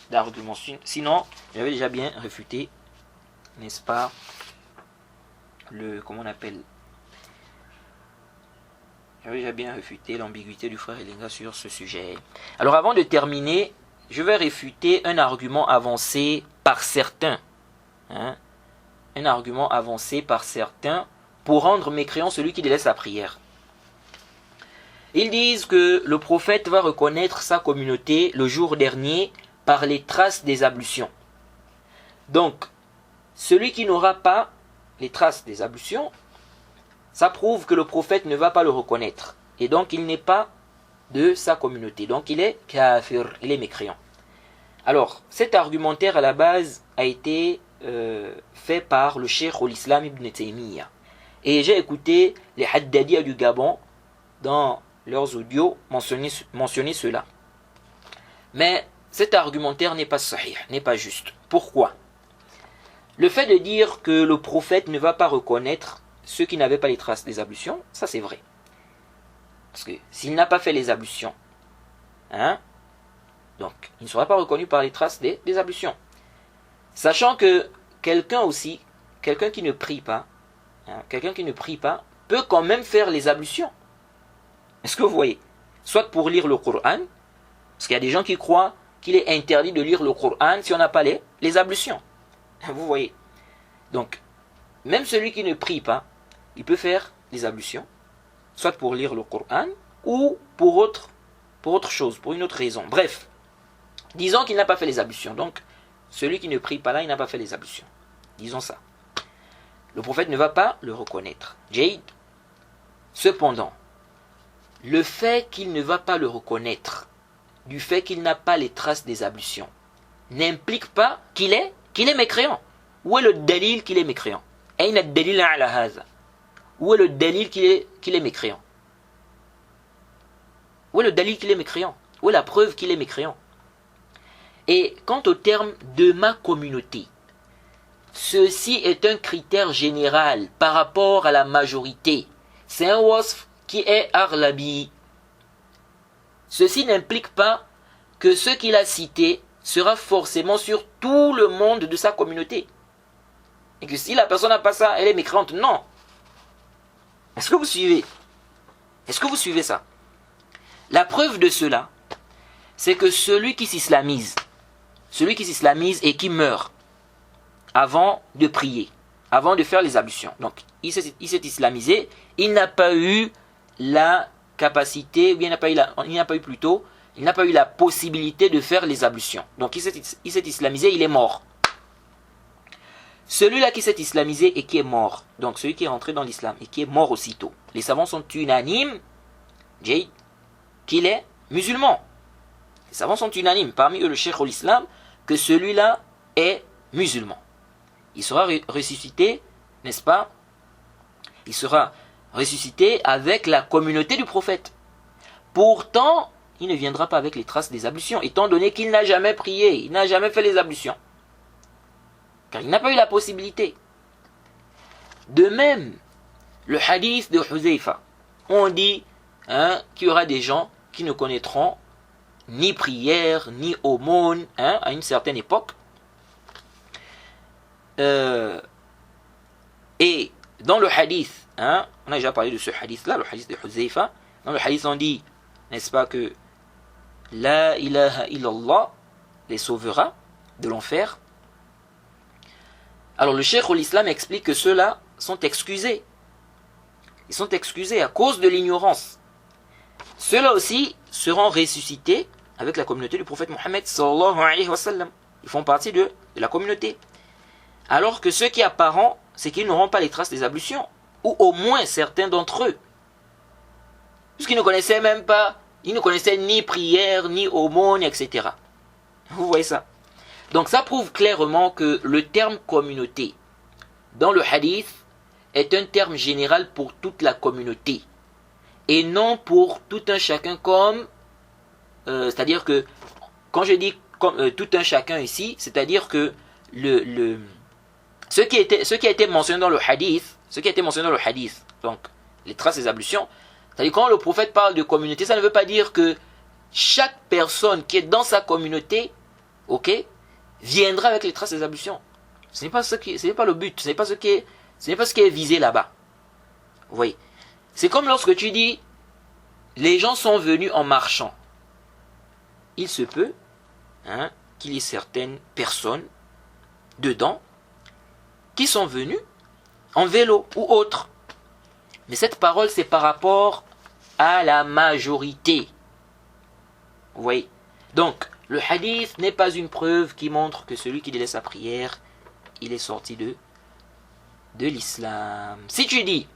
d'argument. Sinon, j'avais déjà bien réfuté, n'est-ce pas, j'avais déjà bien réfuté l'ambiguïté du frère Elenga sur ce sujet. Alors avant de terminer, je vais réfuter un argument avancé par certains. Un argument avancé par certains pour rendre mécréant celui qui délaisse la prière. Ils disent que le prophète va reconnaître sa communauté le jour dernier par les traces des ablutions. Donc, celui qui n'aura pas les traces des ablutions, ça prouve que le prophète ne va pas le reconnaître. Et donc, il n'est pas de sa communauté. Donc, il est kafir, il est mécréant. Alors, cet argumentaire à la base a été fait par le cheikh al-Islam ibn Taymiyyah. Et j'ai écouté les Haddadiyya du Gabon dans leurs audios mentionner cela. Mais cet argumentaire n'est pas sahih, n'est pas juste. Pourquoi? Le fait de dire que le prophète ne va pas reconnaître ceux qui n'avaient pas les traces des ablutions, ça c'est vrai. Parce que s'il n'a pas fait les ablutions, donc il ne sera pas reconnu par les traces des ablutions. Sachant que quelqu'un qui ne prie pas, peut quand même faire les ablutions. Est-ce que vous voyez? Soit pour lire le Coran, parce qu'il y a des gens qui croient qu'il est interdit de lire le Coran si on n'a pas les ablutions. Vous voyez? Donc, même celui qui ne prie pas, il peut faire les ablutions, soit pour lire le Coran, ou pour autre chose, pour une autre raison. Bref, disons qu'il n'a pas fait les ablutions. Donc, celui qui ne prie pas là, il n'a pas fait les ablutions. Disons ça. Le prophète ne va pas le reconnaître. Jade. Cependant, le fait qu'il ne va pas le reconnaître, du fait qu'il n'a pas les traces des ablutions, n'implique pas qu'il est mécréant. Où est le dalil qu'il est mécréant? Où est le dalil qu'il est mécréant? Où est le dalil qu'il est mécréant? Où est la preuve qu'il est mécréant? Et quant au terme de ma communauté, ceci est un critère général par rapport à la majorité. C'est un wasf qui est arlabi. Ceci n'implique pas que ce qu'il a cité sera forcément sur tout le monde de sa communauté. Et que si la personne n'a pas ça, elle est mécréante. Non. Est-ce que vous suivez? Est-ce que vous suivez ça? La preuve de cela, c'est que celui qui s'islamise et qui meurt avant de prier, avant de faire les ablutions, donc il s'est islamisé, il n'a pas eu la capacité, ou bien il n'a pas eu la possibilité de faire les ablutions. Donc il s'est islamisé, il est mort. Celui-là qui s'est islamisé et qui est mort, donc celui qui est rentré dans l'islam et qui est mort aussitôt, les savants sont unanimes, qu'il est musulman. Les savants sont unanimes, parmi eux le cheikh al-Islam, que celui-là est musulman. Il sera ressuscité, n'est-ce pas? Il sera ressuscité avec la communauté du prophète. Pourtant, il ne viendra pas avec les traces des ablutions, étant donné qu'il n'a jamais prié, il n'a jamais fait les ablutions. Car il n'a pas eu la possibilité. De même, le hadith de Huzaifa, on dit qu'il y aura des gens qui ne connaîtront ni prière, ni aumône, à une certaine époque. Et dans le hadith, on a déjà parlé de ce hadith-là, le hadith de Huzaifa. Dans le hadith, on dit, n'est-ce pas, que La ilaha illallah les sauvera de l'enfer. Alors le cheikh al-Islam explique que ceux-là sont excusés. Ils sont excusés à cause de l'ignorance. Ceux-là aussi seront ressuscités avec la communauté du prophète Mohammed sallallahu alayhi wa sallam. Ils font partie de la communauté. Alors que ceux qui apparaissent, c'est qu'ils n'auront pas les traces des ablutions. Ou au moins certains d'entre eux. Puisqu'ils ne connaissaient même pas, ils ne connaissaient ni prière, ni aumône, etc. Vous voyez ça? Donc ça prouve clairement que le terme communauté dans le hadith est un terme général pour toute la communauté. Et non pour tout un chacun comme... c'est-à-dire que quand je dis tout un chacun ici, c'est-à-dire que ce qui a été mentionné dans le hadith, donc les traces des ablutions, c'est-à-dire quand le prophète parle de communauté, ça ne veut pas dire que chaque personne qui est dans sa communauté, ok, viendra avec les traces des ablutions. Ce n'est pas le but, ce n'est pas ce qui est visé là-bas. Vous voyez, c'est comme lorsque tu dis, les gens sont venus en marchant. Il se peut qu'il y ait certaines personnes dedans qui sont venues en vélo ou autre. Mais cette parole, c'est par rapport à la majorité. Vous voyez? Donc, le hadith n'est pas une preuve qui montre que celui qui délaisse sa prière, il est sorti de l'islam. Si tu dis,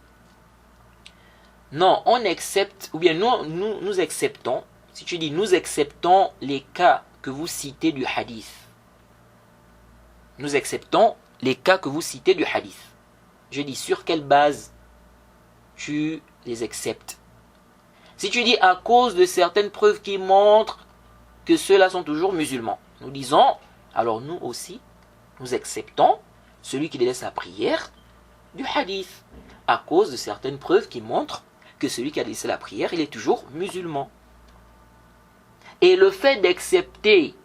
non, on accepte, ou bien nous acceptons, si tu dis nous acceptons les cas que vous citez du hadith. Nous acceptons les cas que vous citez du hadith. Je dis sur quelle base tu les acceptes. Si tu dis à cause de certaines preuves qui montrent que ceux-là sont toujours musulmans, nous disons, alors nous aussi, nous acceptons celui qui délaisse sa prière du hadith, à cause de certaines preuves qui montrent que celui qui a laissé la prière, il est toujours musulman. Et le fait d'accepter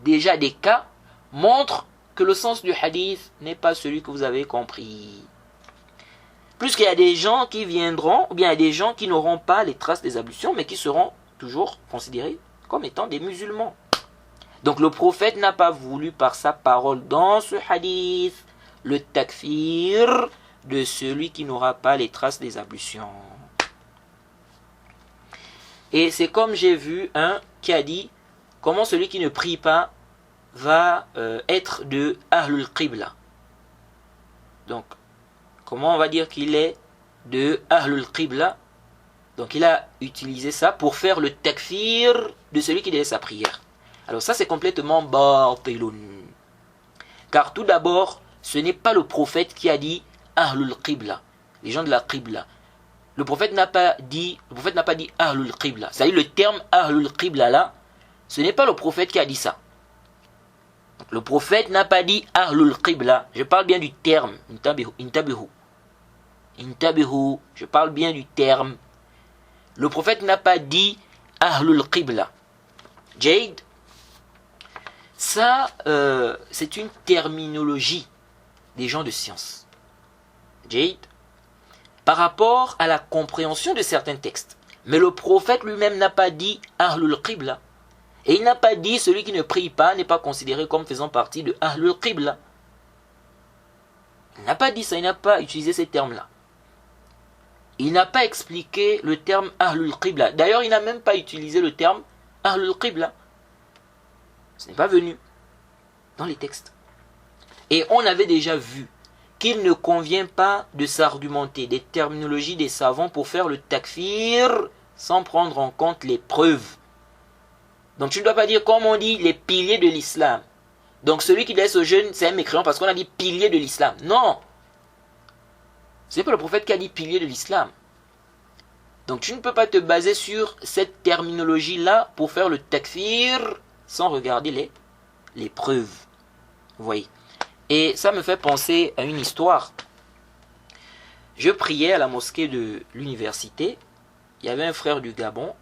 déjà des cas montre que le sens du hadith n'est pas celui que vous avez compris. Puisqu'il y a des gens qui viendront, ou bien il y a des gens qui n'auront pas les traces des ablutions, mais qui seront toujours considérés comme étant des musulmans. Donc le prophète n'a pas voulu par sa parole dans ce hadith le takfir de celui qui n'aura pas les traces des ablutions. Et c'est comme j'ai vu un qui a dit comment celui qui ne prie pas va être de Ahlul Qibla. Donc, comment on va dire qu'il est de Ahlul Qibla? Donc il a utilisé ça pour faire le takfir de celui qui délaisse sa prière. Alors ça c'est complètement batilun. Car tout d'abord, ce n'est pas le prophète qui a dit Ahlul Qibla, les gens de la Qibla. Le prophète n'a pas dit Ahlul Qibla. C'est-à-dire le terme Ahlul Qibla là, ce n'est pas le prophète qui a dit ça. Le prophète n'a pas dit Ahlul Qibla. Je parle bien du terme. Intabihu. Je parle bien du terme. Le prophète n'a pas dit Ahlul Qibla. Jade, ça, c'est une terminologie des gens de science. Jade, par rapport à la compréhension de certains textes. Mais le prophète lui-même n'a pas dit Ahlul Qibla. Et il n'a pas dit celui qui ne prie pas n'est pas considéré comme faisant partie de Ahlul Qibla. Il n'a pas dit ça, il n'a pas utilisé ces termes-là. Il n'a pas expliqué le terme Ahlul Qibla. D'ailleurs, il n'a même pas utilisé le terme Ahlul Qibla. Ce n'est pas venu dans les textes. Et on avait déjà vu qu'il ne convient pas de s'argumenter des terminologies des savants pour faire le takfir sans prendre en compte les preuves. Donc tu ne dois pas dire comme on dit les piliers de l'islam. Donc celui qui laisse au jeûne, c'est un mécréant parce qu'on a dit piliers de l'islam. Non. Ce n'est pas le prophète qui a dit piliers de l'islam. Donc tu ne peux pas te baser sur cette terminologie-là pour faire le takfir sans regarder les preuves. Vous voyez. Et ça me fait penser à une histoire. Je priais à la mosquée de l'université. Il y avait un frère du Gabon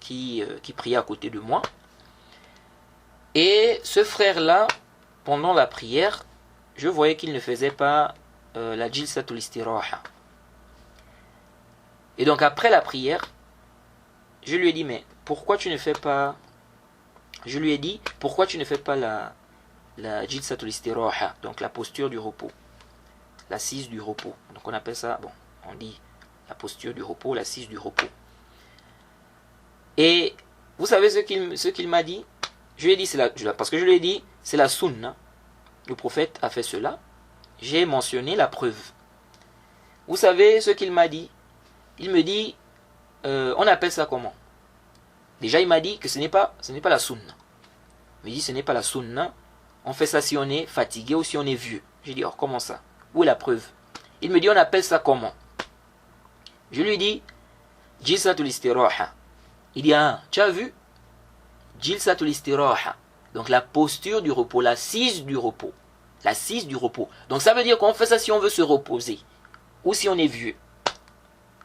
qui priait à côté de moi. Et ce frère-là, pendant la prière, je voyais qu'il ne faisait pas la Jilsatul Istiraha. Et donc après la prière, je lui ai dit, mais pourquoi tu ne fais pas... Je lui ai dit, pourquoi tu ne fais pas la Jilsatul Istiraha, donc la posture du repos, l'assise du repos. Donc on appelle ça, bon, on dit la posture du repos, l'assise du repos. Et vous savez ce qu'il m'a dit? Je lui ai dit, parce que je lui ai dit, c'est la sunna. Le prophète a fait cela. J'ai mentionné la preuve. Vous savez ce qu'il m'a dit? Il me dit, on appelle ça comment? Déjà il m'a dit que ce n'est pas la sunna. Il me dit, ce n'est pas la sunna. On fait ça si on est fatigué ou si on est vieux. J'ai dit, oh, comment ça? Où est la preuve? Il me dit, on appelle ça comment? Je lui dis, Jilsatul Istiraha. Il dit, ah, tu as vu? Jilsatul istiraha. Donc la posture du repos, l'assise du repos. L'assise du repos. Donc ça veut dire qu'on fait ça si on veut se reposer. Ou si on est vieux.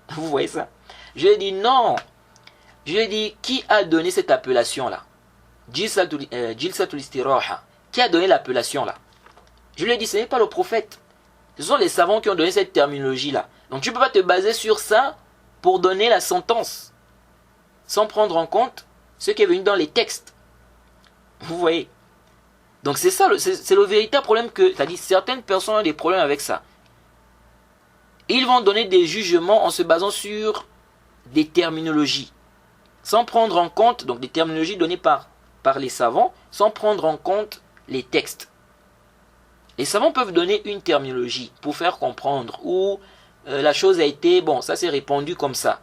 Vous voyez ça? Je lui ai dit non. Je lui ai dit, qui a donné cette appellation-là? Jilsatul istiraha. Qui a donné l'appellation-là? Je lui ai dit, ce n'est pas le prophète. Ce sont les savants qui ont donné cette terminologie-là. Donc tu ne peux pas te baser sur ça pour donner la sentence. Sans prendre en compte ce qui est venu dans les textes. Vous voyez? Donc c'est ça, c'est le véritable problème que, c'est-à-dire certaines personnes ont des problèmes avec ça. Ils vont donner des jugements en se basant sur des terminologies. Sans prendre en compte, donc des terminologies données par les savants, sans prendre en compte les textes. Les savants peuvent donner une terminologie pour faire comprendre où la chose a été, bon, ça s'est répandu comme ça.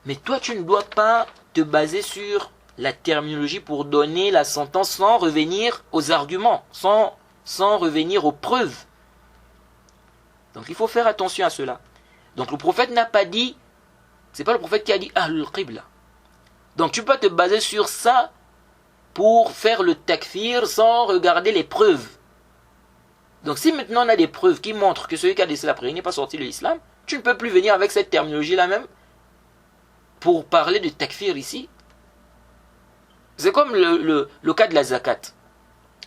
Mais toi, tu ne dois pas te baser sur la terminologie pour donner la sentence sans revenir aux arguments, sans revenir aux preuves. Donc il faut faire attention à cela. Donc le prophète n'a pas dit, c'est pas le prophète qui a dit Ahlul Qibla. Donc tu peux pas te baser sur ça pour faire le takfir sans regarder les preuves. Donc si maintenant on a des preuves qui montrent que celui qui a décédé la prière n'est pas sorti de l'islam, tu ne peux plus venir avec cette terminologie-là même pour parler de takfir ici. C'est comme le cas de la zakat.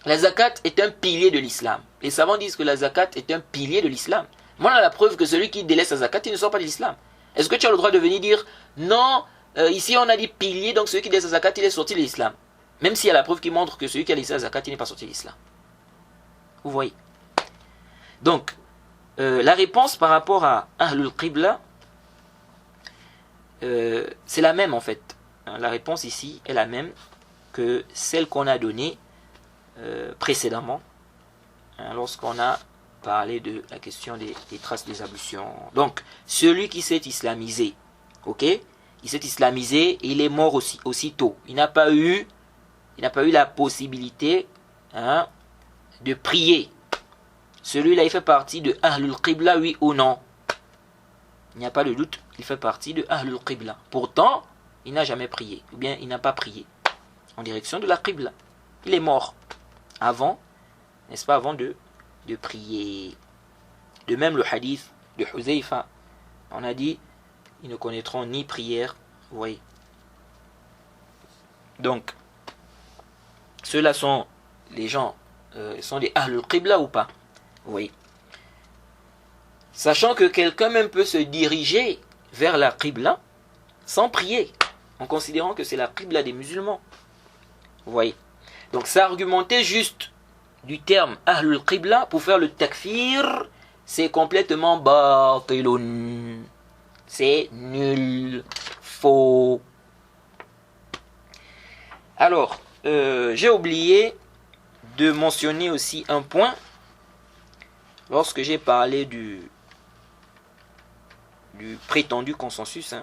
La zakat est un pilier de l'islam. Les savants disent que la zakat est un pilier de l'islam. Moi, on a la preuve que celui qui délaisse la zakat, il ne sort pas de l'islam. Est-ce que tu as le droit de venir dire non, ici on a dit pilier, donc celui qui délaisse la zakat, il est sorti de l'islam. Même s'il y a la preuve qui montre que celui qui a laissé la zakat, il n'est pas sorti de l'islam. Vous voyez? Donc, la réponse par rapport à Ahlul Qibla, c'est la même en fait. La réponse ici est la même que celle qu'on a donnée précédemment, lorsqu'on a parlé de la question des traces des ablutions. Donc, celui qui s'est islamisé, ok, il s'est islamisé, il est mort aussitôt. Il n'a pas eu la possibilité de prier. Celui-là, il fait partie de Ahlul Qibla, oui ou non? Il n'y a pas de doute, il fait partie de Ahlul Qibla. Pourtant, il n'a jamais prié, ou bien il n'a pas prié en direction de la Qibla. Il est mort avant, n'est-ce pas, avant de prier. De même, le hadith de Huzaifa, on a dit, ils ne connaîtront ni prière, vous voyez. Donc, ceux-là sont les gens, sont des Ahlul Qibla ou pas? Oui. Sachant que quelqu'un même peut se diriger vers la Qibla sans prier, en considérant que c'est la Qibla des musulmans. Vous voyez. Donc s'argumenter juste du terme Ahlul Qibla pour faire le takfir, c'est complètement batilun. C'est nul, faux. Alors, j'ai oublié de mentionner aussi un point. Lorsque j'ai parlé du prétendu consensus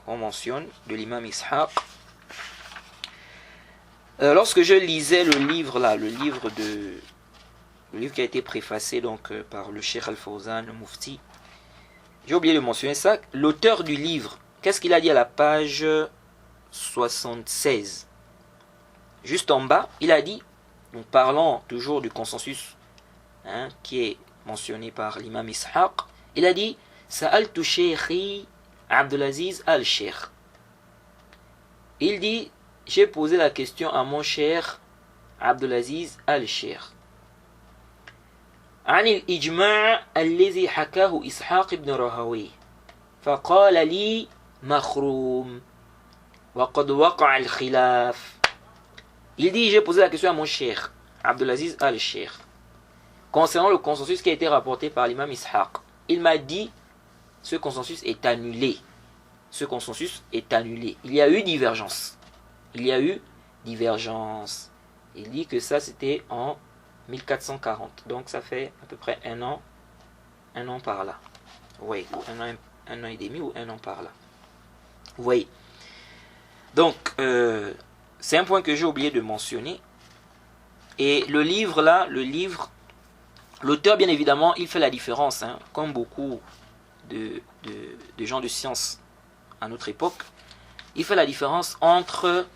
qu'on mentionne de l'imam Ishaq, lorsque je lisais le livre là, le livre qui a été préfacé donc par le Cheikh Al-Fawzan, le Mufti, j'ai oublié de mentionner ça. L'auteur du livre, qu'est-ce qu'il a dit à la page 76? Juste en bas, il a dit, donc parlant toujours du consensus qui est mentionné par l'imam Ishaq, il a dit Sa'altu Shaykhi Abdulaziz al-Sheikh. Il dit, j'ai posé la question à mon cher Abdulaziz al-Sheikh. عن الإجماع الذي حكاه إسحاق بن راهويه فقال لي مخروم وقد وقع الخلاف. Il dit, j'ai posé la question à mon cher Abdulaziz al-Sheikh concernant le consensus qui a été rapporté par l'imam Ishaq. Il m'a dit, ce consensus est annulé. Ce consensus est annulé. Il y a eu divergence. Il y a eu divergence. Il dit que ça c'était en 1440. Donc ça fait à peu près un an par là. Oui, un an et demi ou un an par là. Vous voyez. Donc, c'est un point que j'ai oublié de mentionner. Et le livre là, l'auteur bien évidemment, il fait la différence, comme beaucoup de gens de science à notre époque. il fait la différence entre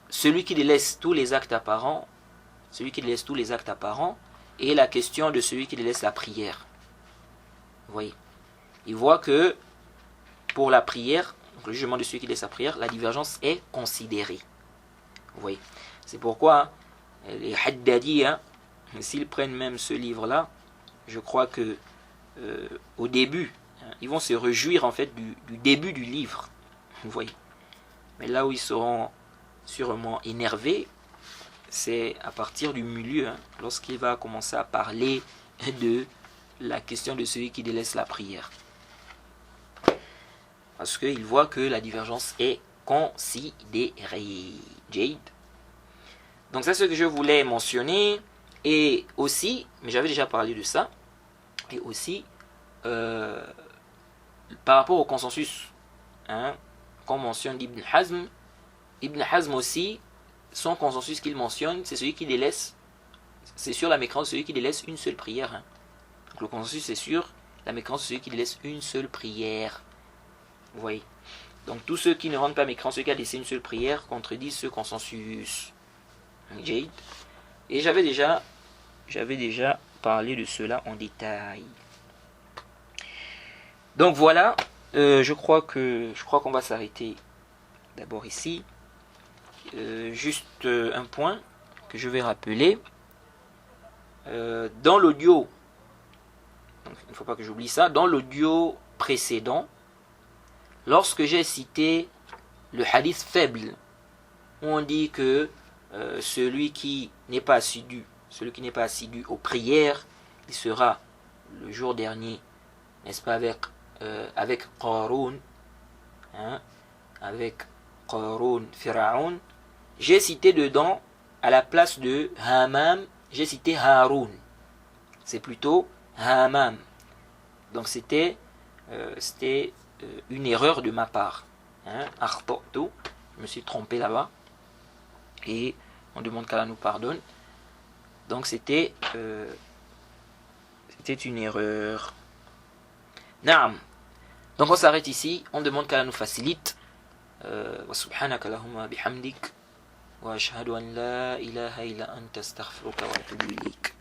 celui qui délaisse tous les actes apparents, et la question de celui qui délaisse la prière. Vous voyez, il voit que pour la prière, donc le jugement de celui qui délaisse la prière, la divergence est considérée. Vous voyez, c'est pourquoi les Haddadi, s'ils prennent même ce livre-là, je crois que au début, ils vont se réjouir en fait du début du livre. Vous voyez. Mais là où ils seront sûrement énervés, c'est à partir du milieu, lorsqu'il va commencer à parler de la question de celui qui délaisse la prière. Parce qu'il voit que la divergence est considérée. Jade. Donc c'est ce que je voulais mentionner. Et aussi, mais j'avais déjà parlé de ça, et aussi par rapport au consensus qu'on mentionne d'Ibn Hazm. Ibn Hazm aussi, son consensus qu'il mentionne, c'est celui qui délaisse, c'est sur la mécréance de celui qui délaisse une seule prière. Donc le consensus c'est sur la mécréance de celui qui délaisse une seule prière. Vous voyez. Donc tous ceux qui ne rendent pas mécréants, ceux qui ont laissé une seule prière, contredisent ce consensus. Jade. Et j'avais déjà parlé de cela en détail. Donc voilà, je crois qu'on va s'arrêter d'abord ici. Juste un point que je vais rappeler. Dans l'audio, il ne faut pas que j'oublie ça, dans l'audio précédent, lorsque j'ai cité le hadith faible, où on dit que celui qui n'est pas assidu aux prières, il sera le jour dernier, n'est-ce pas, avec Qarun, avec Qarun, Pharaon, j'ai cité dedans, à la place de Hamam, j'ai cité Haroun. C'est plutôt Hamam. Donc c'était une erreur de ma part. Je me suis trompé là-bas. Et on demande qu'Allah nous pardonne. Donc c'était une erreur. Naam. Donc on s'arrête ici. On demande qu'Allah nous facilite. Wa subhanaka Allahumma bihamdik. Wa ashhadu an la ilaha illa anta astaghfiruka wa atubu ilayk.